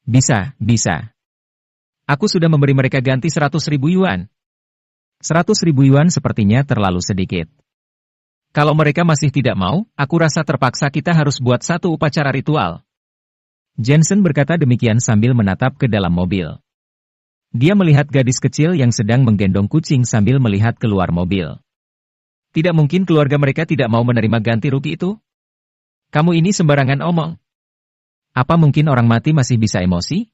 A: Bisa. Aku sudah memberi mereka ganti 100.000 yuan. 100.000 yuan sepertinya terlalu sedikit. Kalau mereka masih tidak mau, aku rasa terpaksa kita harus buat satu upacara ritual. Jensen berkata demikian sambil menatap ke dalam mobil. Dia melihat gadis kecil yang sedang menggendong kucing sambil melihat keluar mobil. Tidak mungkin keluarga mereka tidak mau menerima ganti rugi itu. Kamu ini sembarangan omong. Apa mungkin orang mati masih bisa emosi?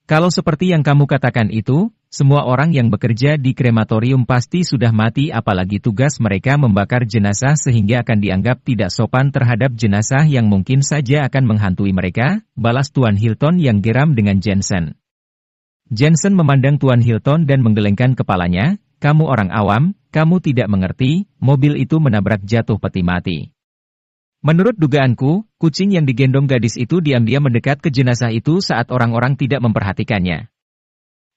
A: Kalau seperti yang kamu katakan itu, semua orang yang bekerja di krematorium pasti sudah mati apalagi tugas mereka membakar jenazah sehingga akan dianggap tidak sopan terhadap jenazah yang mungkin saja akan menghantui mereka, balas Tuan Hilton yang geram dengan Jensen. Jensen memandang Tuan Hilton dan menggelengkan kepalanya, kamu orang awam, kamu tidak mengerti, mobil itu menabrak jatuh peti mati. Menurut dugaanku, kucing yang digendong gadis itu diam-diam mendekat ke jenazah itu saat orang-orang tidak memperhatikannya.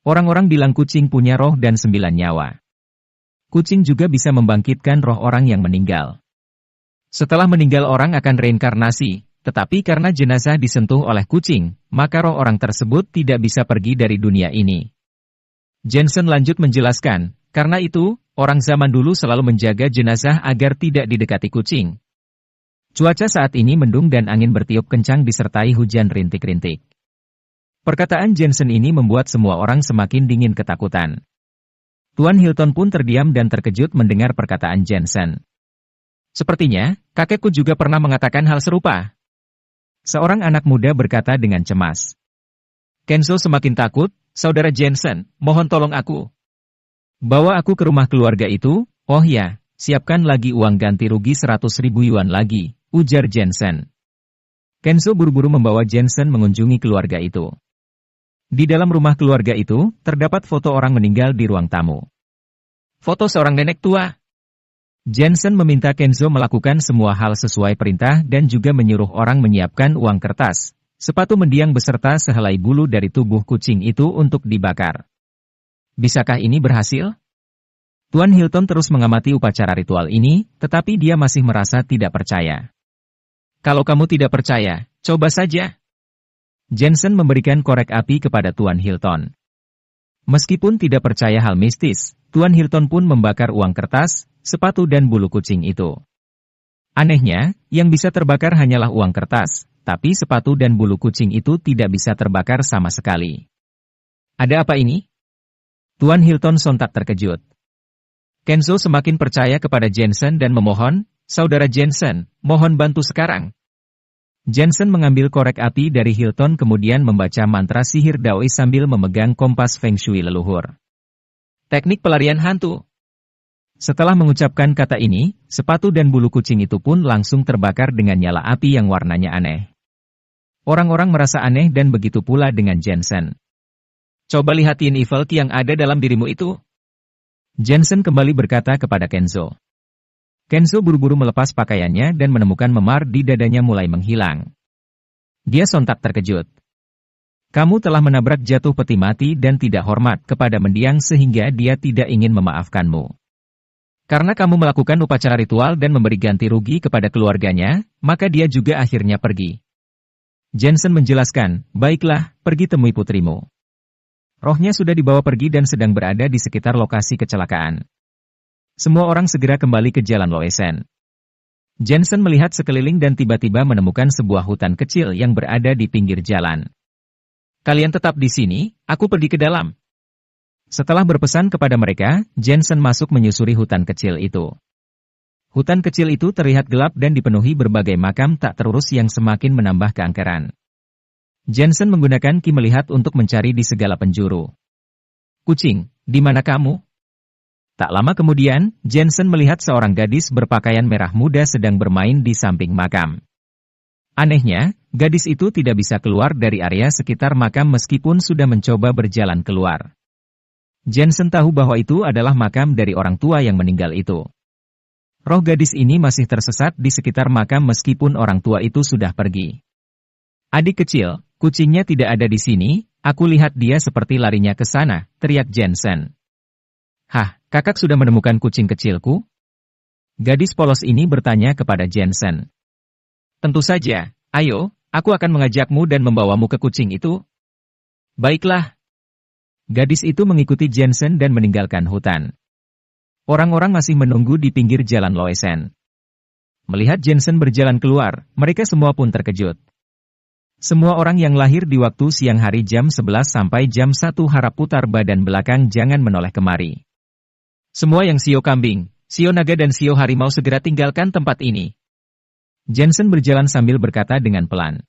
A: Orang-orang bilang kucing punya roh dan 9 nyawa. Kucing juga bisa membangkitkan roh orang yang meninggal. Setelah meninggal orang akan reinkarnasi, tetapi karena jenazah disentuh oleh kucing, maka roh orang tersebut tidak bisa pergi dari dunia ini. Jensen lanjut menjelaskan, karena itu, orang zaman dulu selalu menjaga jenazah agar tidak didekati kucing. Cuaca saat ini mendung dan angin bertiup kencang disertai hujan rintik-rintik. Perkataan Jensen ini membuat semua orang semakin dingin ketakutan. Tuan Hilton pun terdiam dan terkejut mendengar perkataan Jensen. Sepertinya, kakekku juga pernah mengatakan hal serupa. Seorang anak muda berkata dengan cemas. Kenzo semakin takut, saudara Jensen, mohon tolong aku. Bawa aku ke rumah keluarga itu, oh ya, siapkan lagi uang ganti rugi 100.000 yuan lagi. Ujar Jensen. Kenzo buru-buru membawa Jensen mengunjungi keluarga itu. Di dalam rumah keluarga itu, terdapat foto orang meninggal di ruang tamu. Foto seorang nenek tua. Jensen meminta Kenzo melakukan semua hal sesuai perintah dan juga menyuruh orang menyiapkan uang kertas, sepatu mendiang beserta sehelai bulu dari tubuh kucing itu untuk dibakar. Bisakah ini berhasil? Tuan Hilton terus mengamati upacara ritual ini, tetapi dia masih merasa tidak percaya. Kalau kamu tidak percaya, coba saja. Jensen memberikan korek api kepada Tuan Hilton. Meskipun tidak percaya hal mistis, Tuan Hilton pun membakar uang kertas, sepatu dan bulu kucing itu. Anehnya, yang bisa terbakar hanyalah uang kertas, tapi sepatu dan bulu kucing itu tidak bisa terbakar sama sekali. Ada apa ini? Tuan Hilton sontak terkejut. Kenzo semakin percaya kepada Jensen dan memohon, saudara Jensen, mohon bantu sekarang. Jensen mengambil korek api dari Hilton kemudian membaca mantra sihir Daois sambil memegang kompas Feng Shui leluhur. Teknik pelarian hantu. Setelah mengucapkan kata ini, sepatu dan bulu kucing itu pun langsung terbakar dengan nyala api yang warnanya aneh. Orang-orang merasa aneh dan begitu pula dengan Jensen. Coba lihatin evil ki yang ada dalam dirimu itu. Jensen kembali berkata kepada Kenzo. Kenzo buru-buru melepas pakaiannya dan menemukan memar di dadanya mulai menghilang. Dia sontak terkejut. Kamu telah menabrak jatuh peti mati dan tidak hormat kepada mendiang sehingga dia tidak ingin memaafkanmu. Karena kamu melakukan upacara ritual dan memberi ganti rugi kepada keluarganya, maka dia juga akhirnya pergi. Jensen menjelaskan, baiklah, pergi temui putrimu. Rohnya sudah dibawa pergi dan sedang berada di sekitar lokasi kecelakaan. Semua orang segera kembali ke Jalan Loesen. Jensen melihat sekeliling dan tiba-tiba menemukan sebuah hutan kecil yang berada di pinggir jalan. Kalian tetap di sini, aku pergi ke dalam. Setelah berpesan kepada mereka, Jensen masuk menyusuri hutan kecil itu. Hutan kecil itu terlihat gelap dan dipenuhi berbagai makam tak terurus yang semakin menambah keangkeran. Jensen menggunakan ki melihat untuk mencari di segala penjuru. Kucing, di mana kamu? Tak lama kemudian, Jensen melihat seorang gadis berpakaian merah muda sedang bermain di samping makam. Anehnya, gadis itu tidak bisa keluar dari area sekitar makam meskipun sudah mencoba berjalan keluar. Jensen tahu bahwa itu adalah makam dari orang tua yang meninggal itu. Roh gadis ini masih tersesat di sekitar makam meskipun orang tua itu sudah pergi. Adik kecil, kucingnya tidak ada di sini, aku lihat dia seperti larinya ke sana, teriak Jensen. Hah, kakak sudah menemukan kucing kecilku? Gadis polos ini bertanya kepada Jensen. Tentu saja, ayo, aku akan mengajakmu dan membawamu ke kucing itu. Baiklah. Gadis itu mengikuti Jensen dan meninggalkan hutan. Orang-orang masih menunggu di pinggir jalan Loesen. Melihat Jensen berjalan keluar, mereka semua pun terkejut. Semua orang yang lahir di waktu siang hari jam 11 sampai jam 1 harap putar badan belakang jangan menoleh kemari. Semua yang sio kambing, sio naga dan sio harimau segera tinggalkan tempat ini. Jensen berjalan sambil berkata dengan pelan.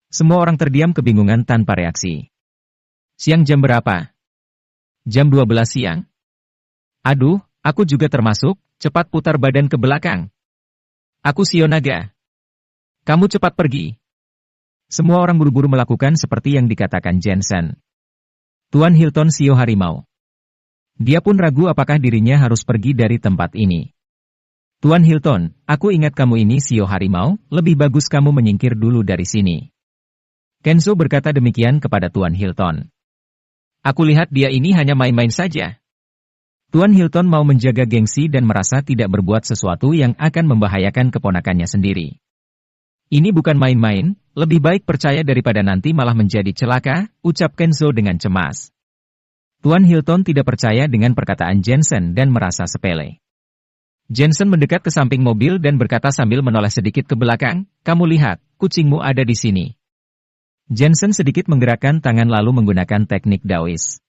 A: Semua orang terdiam kebingungan tanpa reaksi. Siang jam berapa? Jam 12 siang. Aduh, aku juga termasuk, cepat putar badan ke belakang. Aku sio naga. Kamu cepat pergi. Semua orang buru-buru melakukan seperti yang dikatakan Jensen. Tuan Hilton sio harimau. Dia pun ragu apakah dirinya harus pergi dari tempat ini. Tuan Hilton, aku ingat kamu ini sio harimau, lebih bagus kamu menyingkir dulu dari sini. Kenzo berkata demikian kepada Tuan Hilton. Aku lihat dia ini hanya main-main saja. Tuan Hilton mau menjaga gengsi dan merasa tidak berbuat sesuatu yang akan membahayakan keponakannya sendiri. Ini bukan main-main, lebih baik percaya daripada nanti malah menjadi celaka, ucap Kenzo dengan cemas. Tuan Hilton tidak percaya dengan perkataan Jensen dan merasa sepele. Jensen mendekat ke samping mobil dan berkata sambil menoleh sedikit ke belakang, kamu lihat, kucingmu ada di sini. Jensen sedikit menggerakkan tangan lalu menggunakan teknik Daois.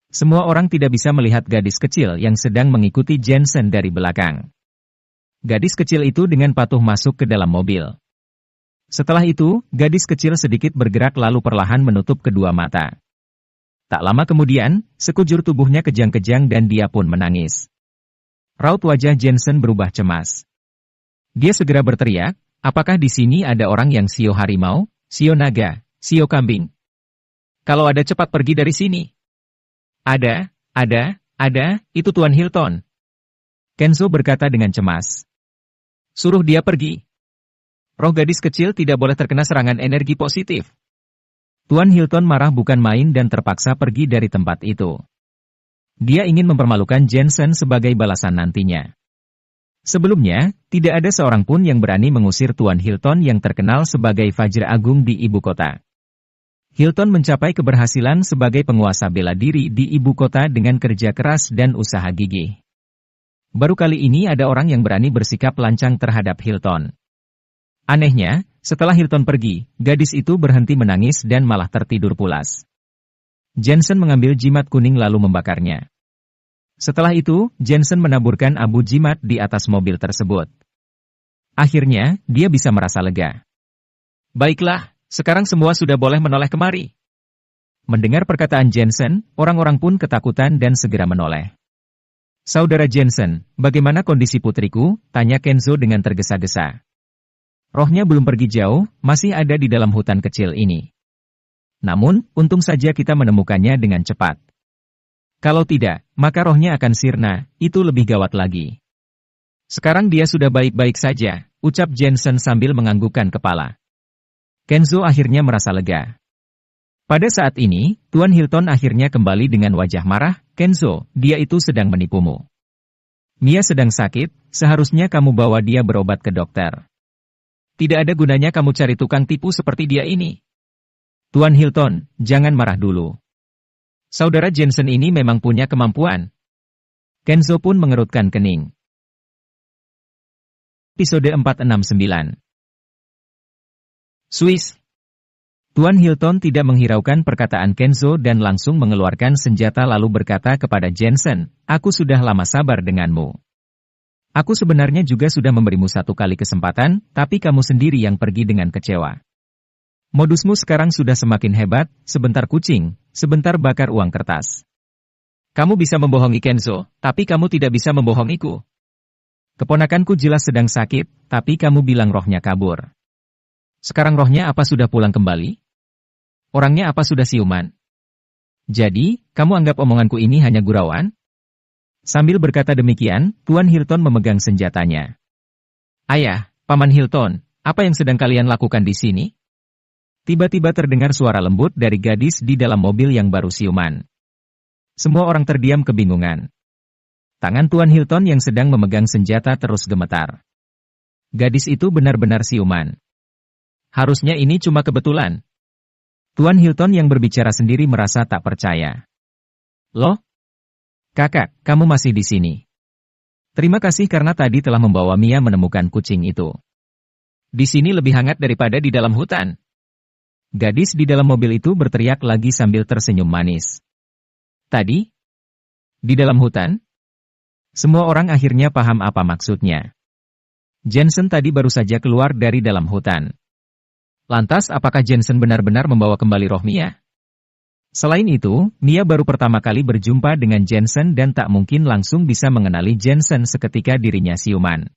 A: Semua orang tidak bisa melihat gadis kecil yang sedang mengikuti Jensen dari belakang. Gadis kecil itu dengan patuh masuk ke dalam mobil. Setelah itu, gadis kecil sedikit bergerak lalu perlahan menutup kedua mata. Tak lama kemudian, sekujur tubuhnya kejang-kejang dan dia pun menangis. Raut wajah Jensen berubah cemas. Dia segera berteriak, apakah di sini ada orang yang sio harimau, sio naga, sio kambing? Kalau ada cepat pergi dari sini. Ada, itu Tuan Hilton. Kenzo berkata dengan cemas. Suruh dia pergi. Roh gadis kecil tidak boleh terkena serangan energi positif. Tuan Hilton marah bukan main dan terpaksa pergi dari tempat itu. Dia ingin mempermalukan Jensen sebagai balasan nantinya. Sebelumnya, tidak ada seorang pun yang berani mengusir Tuan Hilton yang terkenal sebagai Fajr Agung di ibu kota. Hilton mencapai keberhasilan sebagai penguasa bela diri di ibu kota dengan kerja keras dan usaha gigih. Baru kali ini ada orang yang berani bersikap lancang terhadap Hilton. Anehnya, setelah Hilton pergi, gadis itu berhenti menangis dan malah tertidur pulas. Jensen mengambil jimat kuning lalu membakarnya. Setelah itu, Jensen menaburkan abu jimat di atas mobil tersebut. Akhirnya, dia bisa merasa lega. Baiklah, sekarang semua sudah boleh menoleh kemari. Mendengar perkataan Jensen, orang-orang pun ketakutan dan segera menoleh. Saudara Jensen, bagaimana kondisi putriku? Tanya Kenzo dengan tergesa-gesa. Rohnya belum pergi jauh, masih ada di dalam hutan kecil ini. Namun, untung saja kita menemukannya dengan cepat. Kalau tidak, maka rohnya akan sirna, itu lebih gawat lagi. Sekarang dia sudah baik-baik saja, ucap Jensen sambil menganggukkan kepala. Kenzo akhirnya merasa lega. Pada saat ini, Tuan Hilton akhirnya kembali dengan wajah marah, Kenzo, dia itu sedang menipumu. Mia sedang sakit, seharusnya kamu bawa dia berobat ke dokter. Tidak ada gunanya kamu cari tukang tipu seperti dia ini. Tuan Hilton, jangan marah dulu. Saudara Jensen ini memang punya kemampuan. Kenzo pun mengerutkan kening. Episode 469. Swiss. Tuan Hilton tidak menghiraukan perkataan Kenzo dan langsung mengeluarkan senjata lalu berkata kepada Jensen, "Aku sudah lama sabar denganmu. Aku sebenarnya juga sudah memberimu satu kali kesempatan, tapi kamu sendiri yang pergi dengan kecewa. Modusmu sekarang sudah semakin hebat, sebentar kucing, sebentar bakar uang kertas. Kamu bisa membohongi Kenzo, tapi kamu tidak bisa membohongiku. Keponakanku jelas sedang sakit, tapi kamu bilang rohnya kabur. Sekarang rohnya apa sudah pulang kembali? Orangnya apa sudah siuman? Jadi, kamu anggap omonganku ini hanya gurauan?" Sambil berkata demikian, Tuan Hilton memegang senjatanya. "Ayah, Paman Hilton, apa yang sedang kalian lakukan di sini?" Tiba-tiba terdengar suara lembut dari gadis di dalam mobil yang baru siuman. Semua orang terdiam kebingungan. Tangan Tuan Hilton yang sedang memegang senjata terus gemetar. Gadis itu benar-benar siuman. Harusnya ini cuma kebetulan. Tuan Hilton yang berbicara sendiri merasa tak percaya. "Loh? Kakak, kamu masih di sini. Terima kasih karena tadi telah membawa Mia menemukan kucing itu. Di sini lebih hangat daripada di dalam hutan." Gadis di dalam mobil itu berteriak lagi sambil tersenyum manis. "Tadi? Di dalam hutan?" Semua orang akhirnya paham apa maksudnya. Jensen tadi baru saja keluar dari dalam hutan. Lantas apakah Jensen benar-benar membawa kembali roh Mia? Selain itu, Mia baru pertama kali berjumpa dengan Jensen dan tak mungkin langsung bisa mengenali Jensen seketika dirinya siuman.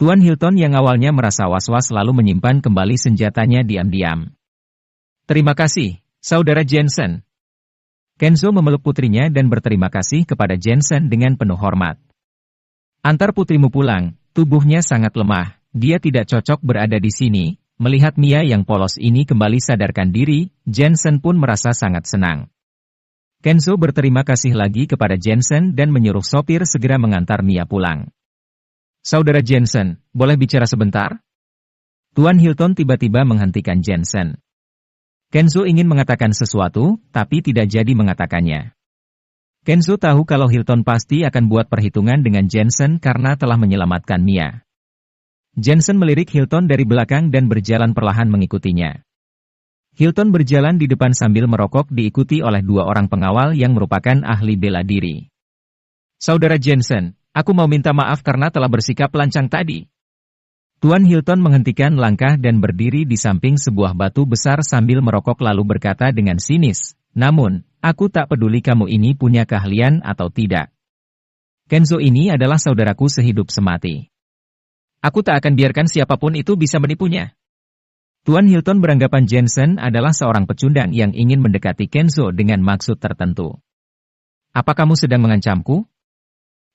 A: Tuan Hilton yang awalnya merasa was-was lalu menyimpan kembali senjatanya diam-diam. "Terima kasih, Saudara Jensen." Kenzo memeluk putrinya dan berterima kasih kepada Jensen dengan penuh hormat. "Antar putrimu pulang, tubuhnya sangat lemah, dia tidak cocok berada di sini." Melihat Mia yang polos ini kembali sadarkan diri, Jensen pun merasa sangat senang. Kenzo berterima kasih lagi kepada Jensen dan menyuruh sopir segera mengantar Mia pulang. "Saudara Jensen, boleh bicara sebentar?" Tuan Hilton tiba-tiba menghentikan Jensen. Kenzo ingin mengatakan sesuatu, tapi tidak jadi mengatakannya. Kenzo tahu kalau Hilton pasti akan buat perhitungan dengan Jensen karena telah menyelamatkan Mia. Jensen melirik Hilton dari belakang dan berjalan perlahan mengikutinya. Hilton berjalan di depan sambil merokok diikuti oleh dua orang pengawal yang merupakan ahli bela diri. "Saudara Jensen, aku mau minta maaf karena telah bersikap lancang tadi." Tuan Hilton menghentikan langkah dan berdiri di samping sebuah batu besar sambil merokok lalu berkata dengan sinis, "Namun, aku tak peduli kamu ini punya keahlian atau tidak. Kenzo ini adalah saudaraku sehidup semati. Aku tak akan biarkan siapapun itu bisa menipunya." Tuan Hilton beranggapan Jensen adalah seorang pecundang yang ingin mendekati Kenzo dengan maksud tertentu. "Apa kamu sedang mengancamku?"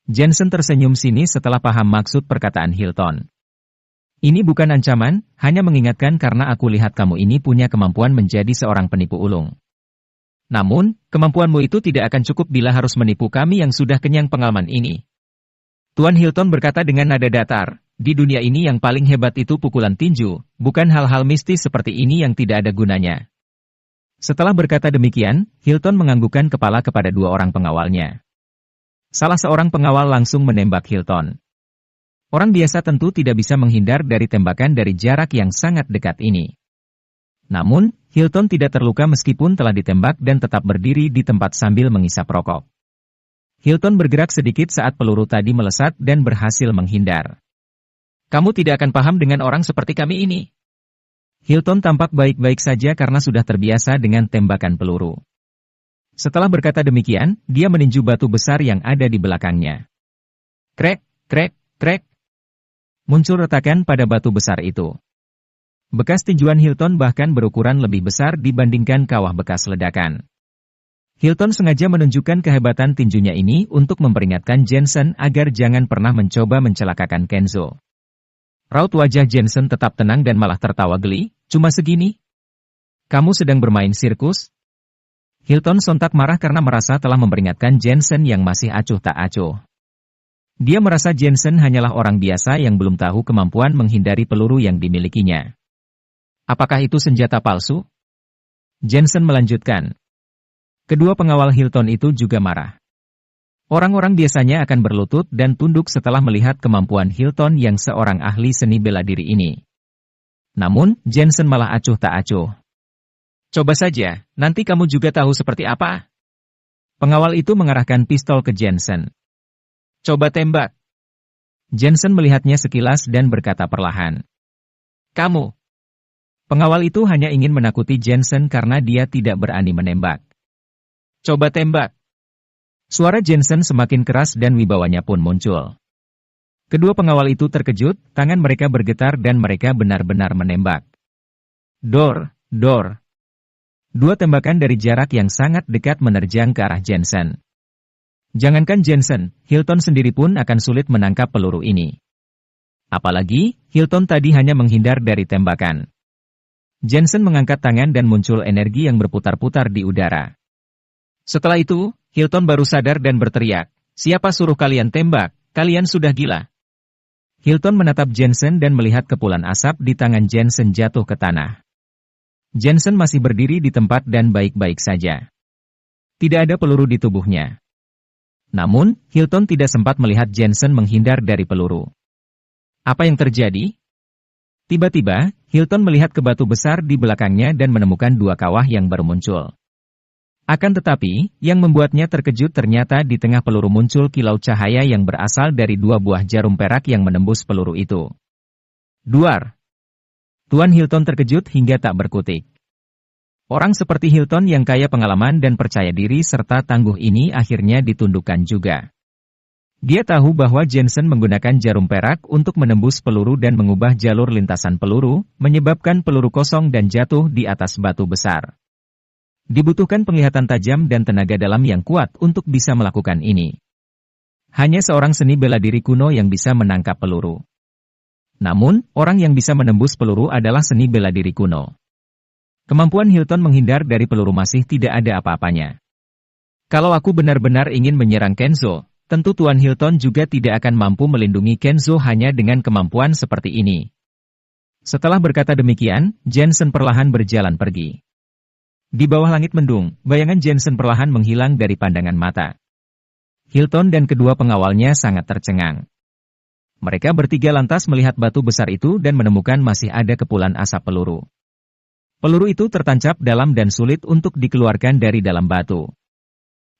A: Jensen tersenyum sinis setelah paham maksud perkataan Hilton. "Ini bukan ancaman, hanya mengingatkan karena aku lihat kamu ini punya kemampuan menjadi seorang penipu ulung. Namun, kemampuanmu itu tidak akan cukup bila harus menipu kami yang sudah kenyang pengalaman ini." Tuan Hilton berkata dengan nada datar, "Di dunia ini yang paling hebat itu pukulan tinju, bukan hal-hal mistis seperti ini yang tidak ada gunanya." Setelah berkata demikian, Hilton menganggukkan kepala kepada dua orang pengawalnya. Salah seorang pengawal langsung menembak Hilton. Orang biasa tentu tidak bisa menghindar dari tembakan dari jarak yang sangat dekat ini. Namun, Hilton tidak terluka meskipun telah ditembak dan tetap berdiri di tempat sambil mengisap rokok. Hilton bergerak sedikit saat peluru tadi melesat dan berhasil menghindar. "Kamu tidak akan paham dengan orang seperti kami ini." Hilton tampak baik-baik saja karena sudah terbiasa dengan tembakan peluru. Setelah berkata demikian, dia meninju batu besar yang ada di belakangnya. Krek, krek, krek. Muncul retakan pada batu besar itu. Bekas tinjuan Hilton bahkan berukuran lebih besar dibandingkan kawah bekas ledakan. Hilton sengaja menunjukkan kehebatan tinjunya ini untuk memperingatkan Jensen agar jangan pernah mencoba mencelakakan Kenzo. Raut wajah Jensen tetap tenang dan malah tertawa geli, "Cuma segini? Kamu sedang bermain sirkus?" Hilton sontak marah karena merasa telah memperingatkan Jensen yang masih acuh tak acuh. Dia merasa Jensen hanyalah orang biasa yang belum tahu kemampuan menghindari peluru yang dimilikinya. "Apakah itu senjata palsu?" Jensen melanjutkan. Kedua pengawal Hilton itu juga marah. Orang-orang biasanya akan berlutut dan tunduk setelah melihat kemampuan Hilton yang seorang ahli seni bela diri ini. Namun, Jensen malah acuh tak acuh. Coba saja, nanti kamu juga tahu seperti apa. Pengawal itu mengarahkan pistol ke Jensen. Coba tembak. Jensen melihatnya sekilas dan berkata perlahan. Kamu. Pengawal itu hanya ingin menakuti Jensen karena dia tidak berani menembak. Coba tembak. Suara Jensen semakin keras dan wibawanya pun muncul. Kedua pengawal itu terkejut, tangan mereka bergetar dan mereka benar-benar menembak. Dor, dor. Dua tembakan dari jarak yang sangat dekat menerjang ke arah Jensen. Jangankan Jensen, Hilton sendiri pun akan sulit menangkap peluru ini. Apalagi, Hilton tadi hanya menghindar dari tembakan. Jensen mengangkat tangan dan muncul energi yang berputar-putar di udara. Setelah itu, Hilton baru sadar dan berteriak, siapa suruh kalian tembak, kalian sudah gila. Hilton menatap Jensen dan melihat kepulan asap di tangan Jensen jatuh ke tanah. Jensen masih berdiri di tempat dan baik-baik saja. Tidak ada peluru di tubuhnya. Namun, Hilton tidak sempat melihat Jensen menghindar dari peluru. Apa yang terjadi? Tiba-tiba, Hilton melihat ke batu besar di belakangnya dan menemukan dua kawah yang baru muncul. Akan tetapi, yang membuatnya terkejut ternyata di tengah peluru muncul kilau cahaya yang berasal dari dua buah jarum perak yang menembus peluru itu. Duar! Tuan Hilton terkejut hingga tak berkutik. Orang seperti Hilton yang kaya pengalaman dan percaya diri serta tangguh ini akhirnya ditundukkan juga. Dia tahu bahwa Jensen menggunakan jarum perak untuk menembus peluru dan mengubah jalur lintasan peluru, menyebabkan peluru kosong dan jatuh di atas batu besar. Dibutuhkan penglihatan tajam dan tenaga dalam yang kuat untuk bisa melakukan ini. Hanya seorang seni bela diri kuno yang bisa menangkap peluru. Namun, orang yang bisa menembus peluru adalah seni bela diri kuno. Kemampuan Hilton menghindar dari peluru masih tidak ada apa-apanya. Kalau aku benar-benar ingin menyerang Kenzo, tentu Tuan Hilton juga tidak akan mampu melindungi Kenzo hanya dengan kemampuan seperti ini. Setelah berkata demikian, Jensen perlahan berjalan pergi. Di bawah langit mendung, bayangan Jensen perlahan menghilang dari pandangan mata. Hilton dan kedua pengawalnya sangat tercengang. Mereka bertiga lantas melihat batu besar itu dan menemukan masih ada kepulan asap peluru. Peluru itu tertancap dalam dan sulit untuk dikeluarkan dari dalam batu.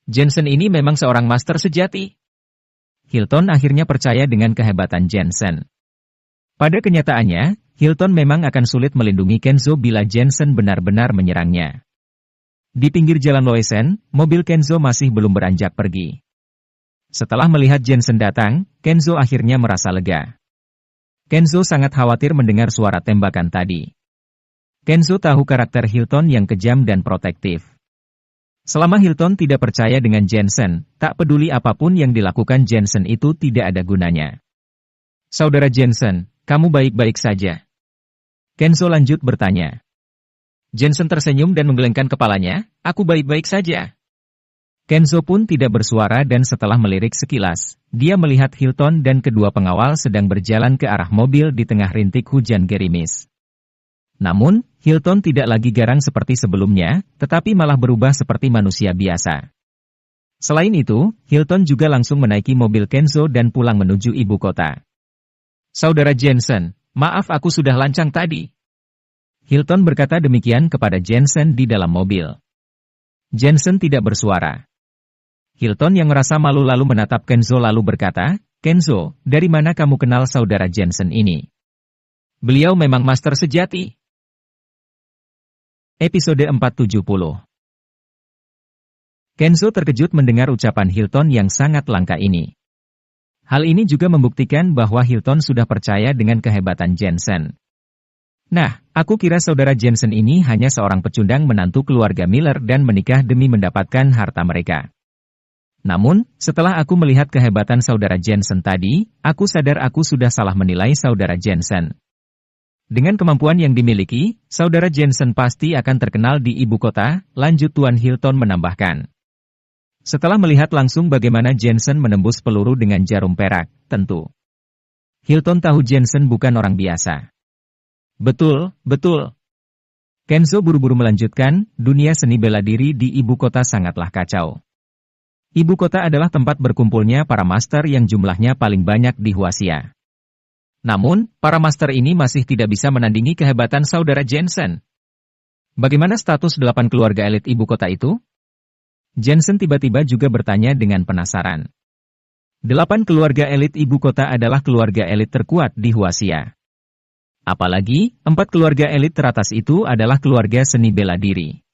A: Jensen ini memang seorang master sejati. Hilton akhirnya percaya dengan kehebatan Jensen. Pada kenyataannya, Hilton memang akan sulit melindungi Kenzo bila Jensen benar-benar menyerangnya. Di pinggir jalan Loesen, mobil Kenzo masih belum beranjak pergi. Setelah melihat Jensen datang, Kenzo akhirnya merasa lega. Kenzo sangat khawatir mendengar suara tembakan tadi. Kenzo tahu karakter Hilton yang kejam dan protektif. Selama Hilton tidak percaya dengan Jensen, tak peduli apapun yang dilakukan Jensen itu tidak ada gunanya. Saudara Jensen, kamu baik-baik saja? Kenzo lanjut bertanya. Jensen tersenyum dan menggelengkan kepalanya, aku baik-baik saja. Kenzo pun tidak bersuara dan setelah melirik sekilas, dia melihat Hilton dan kedua pengawal sedang berjalan ke arah mobil di tengah rintik hujan gerimis. Namun, Hilton tidak lagi garang seperti sebelumnya, tetapi malah berubah seperti manusia biasa. Selain itu, Hilton juga langsung menaiki mobil Kenzo dan pulang menuju ibu kota. Saudara Jensen, maaf aku sudah lancang tadi. Hilton berkata demikian kepada Jensen di dalam mobil. Jensen tidak bersuara. Hilton yang merasa malu lalu menatap Kenzo lalu berkata, Kenzo, dari mana kamu kenal saudara Jensen ini? Beliau memang master sejati. Episode 470. Kenzo terkejut mendengar ucapan Hilton yang sangat langka ini. Hal ini juga membuktikan bahwa Hilton sudah percaya dengan kehebatan Jensen. Nah, aku kira saudara Jensen ini hanya seorang pecundang menantu keluarga Miller dan menikah demi mendapatkan harta mereka. Namun, setelah aku melihat kehebatan saudara Jensen tadi, aku sadar aku sudah salah menilai saudara Jensen. Dengan kemampuan yang dimiliki, saudara Jensen pasti akan terkenal di ibu kota, lanjut Tuan Hilton menambahkan. Setelah melihat langsung bagaimana Jensen menembus peluru dengan jarum perak, tentu. Hilton tahu Jensen bukan orang biasa. Betul, betul. Kenzo buru-buru melanjutkan, dunia seni bela diri di ibu kota sangatlah kacau. Ibu kota adalah tempat berkumpulnya para master yang jumlahnya paling banyak di Huaxia. Namun, para master ini masih tidak bisa menandingi kehebatan saudara Jensen. Bagaimana status 8 keluarga elit ibu kota itu? Jensen tiba-tiba juga bertanya dengan penasaran. 8 keluarga elit ibu kota adalah keluarga elit terkuat di Huaxia. Apalagi, 4 keluarga elit teratas itu adalah keluarga seni bela diri.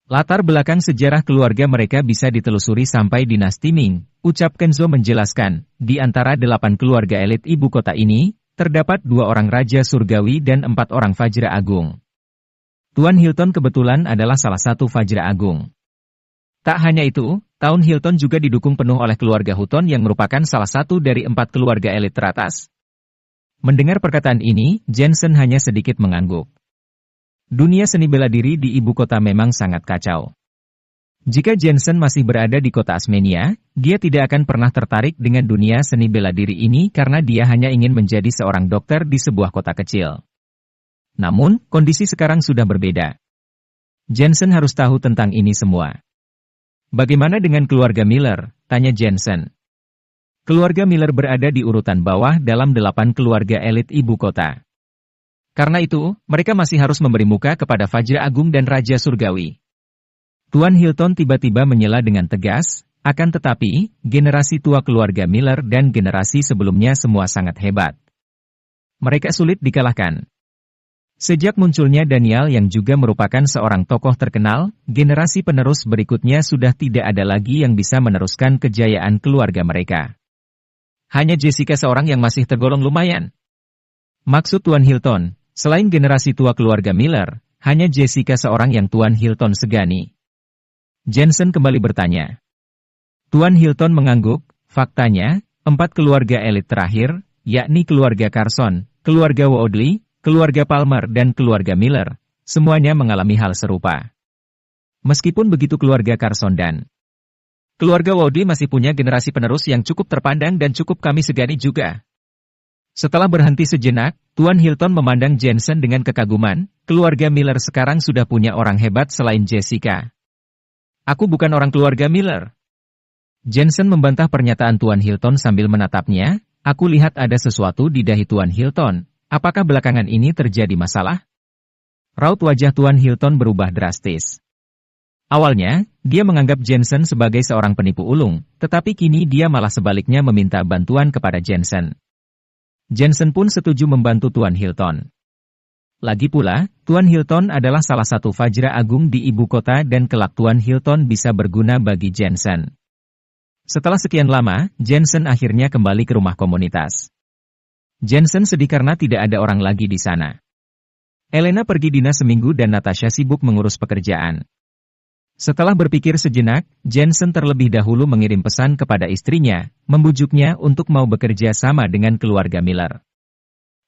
A: Latar belakang sejarah keluarga mereka bisa ditelusuri sampai dinasti Ming, ucap Kenzo menjelaskan, di antara 8 keluarga elit ibu kota ini, terdapat 2 orang raja surgawi dan 4 orang Fajra Agung. Tuan Hilton kebetulan adalah salah satu Fajra Agung. Tak hanya itu, Tuan Hilton juga didukung penuh oleh keluarga Hutton yang merupakan salah satu dari 4 keluarga elit teratas. Mendengar perkataan ini, Jensen hanya sedikit mengangguk. Dunia seni bela diri di ibu kota memang sangat kacau. Jika Jensen masih berada di kota Asmenia, dia tidak akan pernah tertarik dengan dunia seni bela diri ini karena dia hanya ingin menjadi seorang dokter di sebuah kota kecil. Namun, kondisi sekarang sudah berbeda. Jensen harus tahu tentang ini semua. Bagaimana dengan keluarga Miller? Tanya Jensen. Keluarga Miller berada di urutan bawah dalam 8 keluarga elit ibu kota. Karena itu, mereka masih harus memberi muka kepada Fajra Agung dan Raja Surgawi. Tuan Hilton tiba-tiba menyela dengan tegas, akan tetapi, generasi tua keluarga Miller dan generasi sebelumnya semua sangat hebat. Mereka sulit dikalahkan. Sejak munculnya Daniel yang juga merupakan seorang tokoh terkenal, generasi penerus berikutnya sudah tidak ada lagi yang bisa meneruskan kejayaan keluarga mereka. Hanya Jessica seorang yang masih tergolong lumayan. Maksud Tuan Hilton, selain generasi tua keluarga Miller, hanya Jessica seorang yang Tuan Hilton segani. Jensen kembali bertanya. Tuan Hilton mengangguk, faktanya, 4 keluarga elit terakhir, yakni keluarga Carson, keluarga Woodley, keluarga Palmer dan keluarga Miller, semuanya mengalami hal serupa. Meskipun begitu keluarga Carson dan keluarga Woodley masih punya generasi penerus yang cukup terpandang dan cukup kami segani juga. Setelah berhenti sejenak, Tuan Hilton memandang Jensen dengan kekaguman, keluarga Miller sekarang sudah punya orang hebat selain Jessica. Aku bukan orang keluarga Miller. Jensen membantah pernyataan Tuan Hilton sambil menatapnya, aku lihat ada sesuatu di dahi Tuan Hilton, apakah belakangan ini terjadi masalah? Raut wajah Tuan Hilton berubah drastis. Awalnya, dia menganggap Jensen sebagai seorang penipu ulung, tetapi kini dia malah sebaliknya meminta bantuan kepada Jensen. Jensen pun setuju membantu Tuan Hilton. Lagi pula, Tuan Hilton adalah salah satu Fajra Agung di ibu kota dan kelak Tuan Hilton bisa berguna bagi Jensen. Setelah sekian lama, Jensen akhirnya kembali ke rumah komunitas. Jensen sedih karena tidak ada orang lagi di sana. Elena pergi dinas seminggu dan Natasha sibuk mengurus pekerjaan. Setelah berpikir sejenak, Jensen terlebih dahulu mengirim pesan kepada istrinya, membujuknya untuk mau bekerja sama dengan keluarga Miller.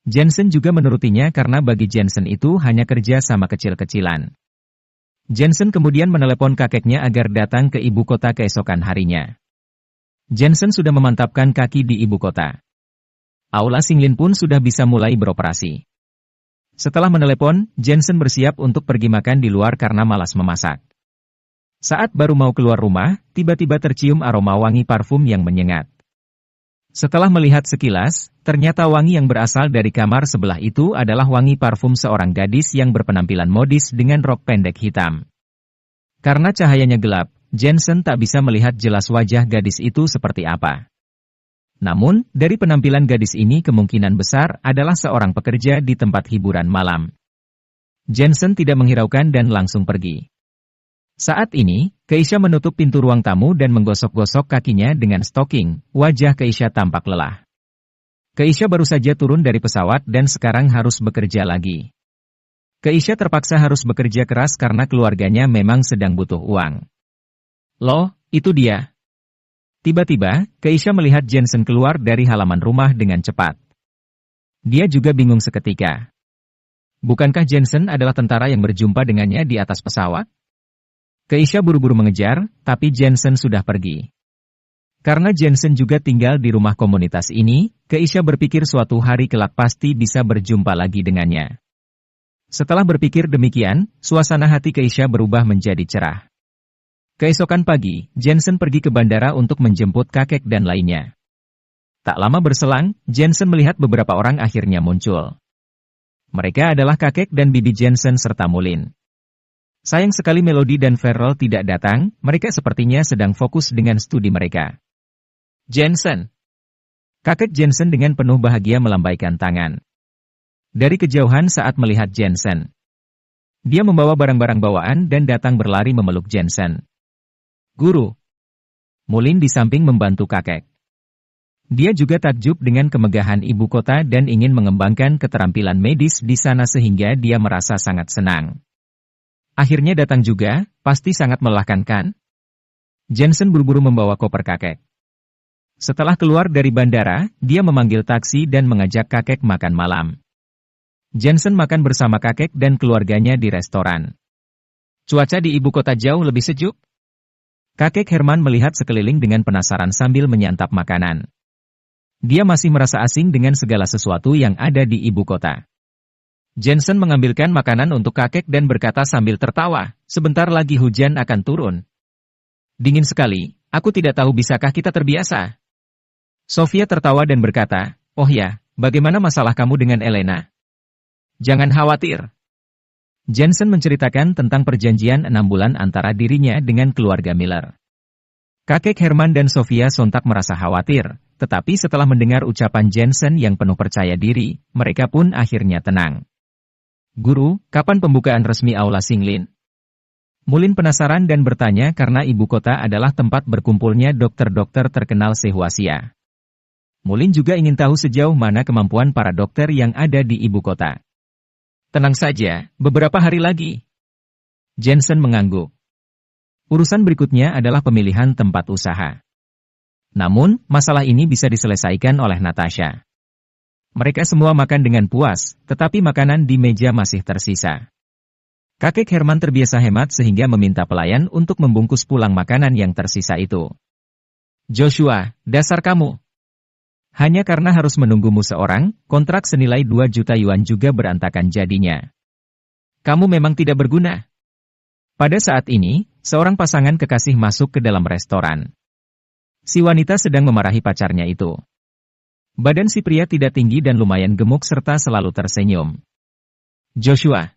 A: Jensen juga menurutinya karena bagi Jensen itu hanya kerja sama kecil-kecilan. Jensen kemudian menelepon kakeknya agar datang ke ibu kota keesokan harinya. Jensen sudah memantapkan kaki di ibu kota. Aula Singlin pun sudah bisa mulai beroperasi. Setelah menelepon, Jensen bersiap untuk pergi makan di luar karena malas memasak. Saat baru mau keluar rumah, tiba-tiba tercium aroma wangi parfum yang menyengat. Setelah melihat sekilas, ternyata wangi yang berasal dari kamar sebelah itu adalah wangi parfum seorang gadis yang berpenampilan modis dengan rok pendek hitam. Karena cahayanya gelap, Jensen tak bisa melihat jelas wajah gadis itu seperti apa. Namun, dari penampilan gadis ini kemungkinan besar adalah seorang pekerja di tempat hiburan malam. Jensen tidak menghiraukan dan langsung pergi. Saat ini, Keisha menutup pintu ruang tamu dan menggosok-gosok kakinya dengan stocking, wajah Keisha tampak lelah. Keisha baru saja turun dari pesawat dan sekarang harus bekerja lagi. Keisha terpaksa harus bekerja keras karena keluarganya memang sedang butuh uang. Loh, itu dia. Tiba-tiba, Keisha melihat Jensen keluar dari halaman rumah dengan cepat. Dia juga bingung seketika. Bukankah Jensen adalah tentara yang berjumpa dengannya di atas pesawat? Keisha buru-buru mengejar, tapi Jensen sudah pergi. Karena Jensen juga tinggal di rumah komunitas ini, Keisha berpikir suatu hari kelak pasti bisa berjumpa lagi dengannya. Setelah berpikir demikian, suasana hati Keisha berubah menjadi cerah. Keesokan pagi, Jensen pergi ke bandara untuk menjemput kakek dan lainnya. Tak lama berselang, Jensen melihat beberapa orang akhirnya muncul. Mereka adalah kakek dan bibi Jensen serta Mulin. Sayang sekali Melody dan Farrell tidak datang, mereka sepertinya sedang fokus dengan studi mereka. Jensen. Kakek Jensen dengan penuh bahagia melambaikan tangan. Dari kejauhan saat melihat Jensen. Dia membawa barang-barang bawaan dan datang berlari memeluk Jensen. Guru. Mulin di samping membantu kakek. Dia juga takjub dengan kemegahan ibu kota dan ingin mengembangkan keterampilan medis di sana sehingga dia merasa sangat senang. Akhirnya datang juga, pasti sangat melelahkan kan? Jensen buru-buru membawa koper kakek. Setelah keluar dari bandara, dia memanggil taksi dan mengajak kakek makan malam. Jensen makan bersama kakek dan keluarganya di restoran. Cuaca di ibu kota jauh lebih sejuk. Kakek Herman melihat sekeliling dengan penasaran sambil menyantap makanan. Dia masih merasa asing dengan segala sesuatu yang ada di ibu kota. Jensen mengambilkan makanan untuk kakek dan berkata sambil tertawa, sebentar lagi hujan akan turun. Dingin sekali, aku tidak tahu bisakah kita terbiasa. Sofia tertawa dan berkata, oh ya, bagaimana masalah kamu dengan Elena? Jangan khawatir. Jensen menceritakan tentang perjanjian 6 bulan antara dirinya dengan keluarga Miller. Kakek Herman dan Sofia sontak merasa khawatir, tetapi setelah mendengar ucapan Jensen yang penuh percaya diri, mereka pun akhirnya tenang. Guru, kapan pembukaan resmi Aula Singlin? Mulin penasaran dan bertanya karena ibu kota adalah tempat berkumpulnya dokter-dokter terkenal se-Asia. Mulin juga ingin tahu sejauh mana kemampuan para dokter yang ada di ibu kota. Tenang saja, beberapa hari lagi. Jensen mengangguk. Urusan berikutnya adalah pemilihan tempat usaha. Namun, masalah ini bisa diselesaikan oleh Natasha. Mereka semua makan dengan puas, tetapi makanan di meja masih tersisa. Kakek Herman terbiasa hemat sehingga meminta pelayan untuk membungkus pulang makanan yang tersisa itu. Joshua, dasar kamu. Hanya karena harus menunggumu seorang, kontrak senilai 2 juta yuan juga berantakan jadinya. Kamu memang tidak berguna. Pada saat ini, seorang pasangan kekasih masuk ke dalam restoran. Si wanita sedang memarahi pacarnya itu. Badan si pria tidak tinggi dan lumayan gemuk serta selalu tersenyum. Joshua.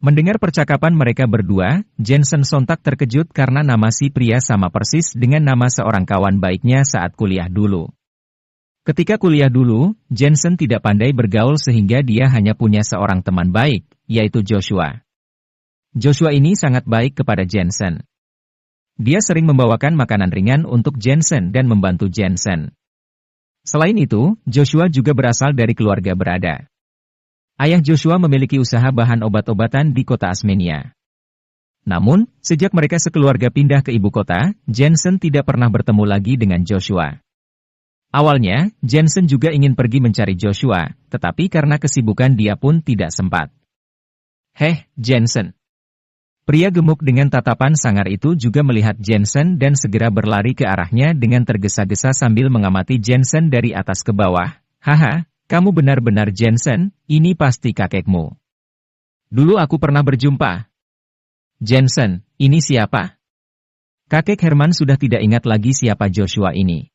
A: Mendengar percakapan mereka berdua, Jensen sontak terkejut karena nama si pria sama persis dengan nama seorang kawan baiknya saat kuliah dulu. Ketika kuliah dulu, Jensen tidak pandai bergaul sehingga dia hanya punya seorang teman baik, yaitu Joshua. Joshua ini sangat baik kepada Jensen. Dia sering membawakan makanan ringan untuk Jensen dan membantu Jensen. Selain itu, Joshua juga berasal dari keluarga berada. Ayah Joshua memiliki usaha bahan obat-obatan di kota Asmenia. Namun, sejak mereka sekeluarga pindah ke ibu kota, Jensen tidak pernah bertemu lagi dengan Joshua. Awalnya, Jensen juga ingin pergi mencari Joshua, tetapi karena kesibukan dia pun tidak sempat. Heh, Jensen. Pria gemuk dengan tatapan sangar itu juga melihat Jensen dan segera berlari ke arahnya dengan tergesa-gesa sambil mengamati Jensen dari atas ke bawah. Haha, kamu benar-benar Jensen, ini pasti kakekmu. Dulu aku pernah berjumpa. Jensen, ini siapa? Kakek Herman sudah tidak ingat lagi siapa Joshua ini.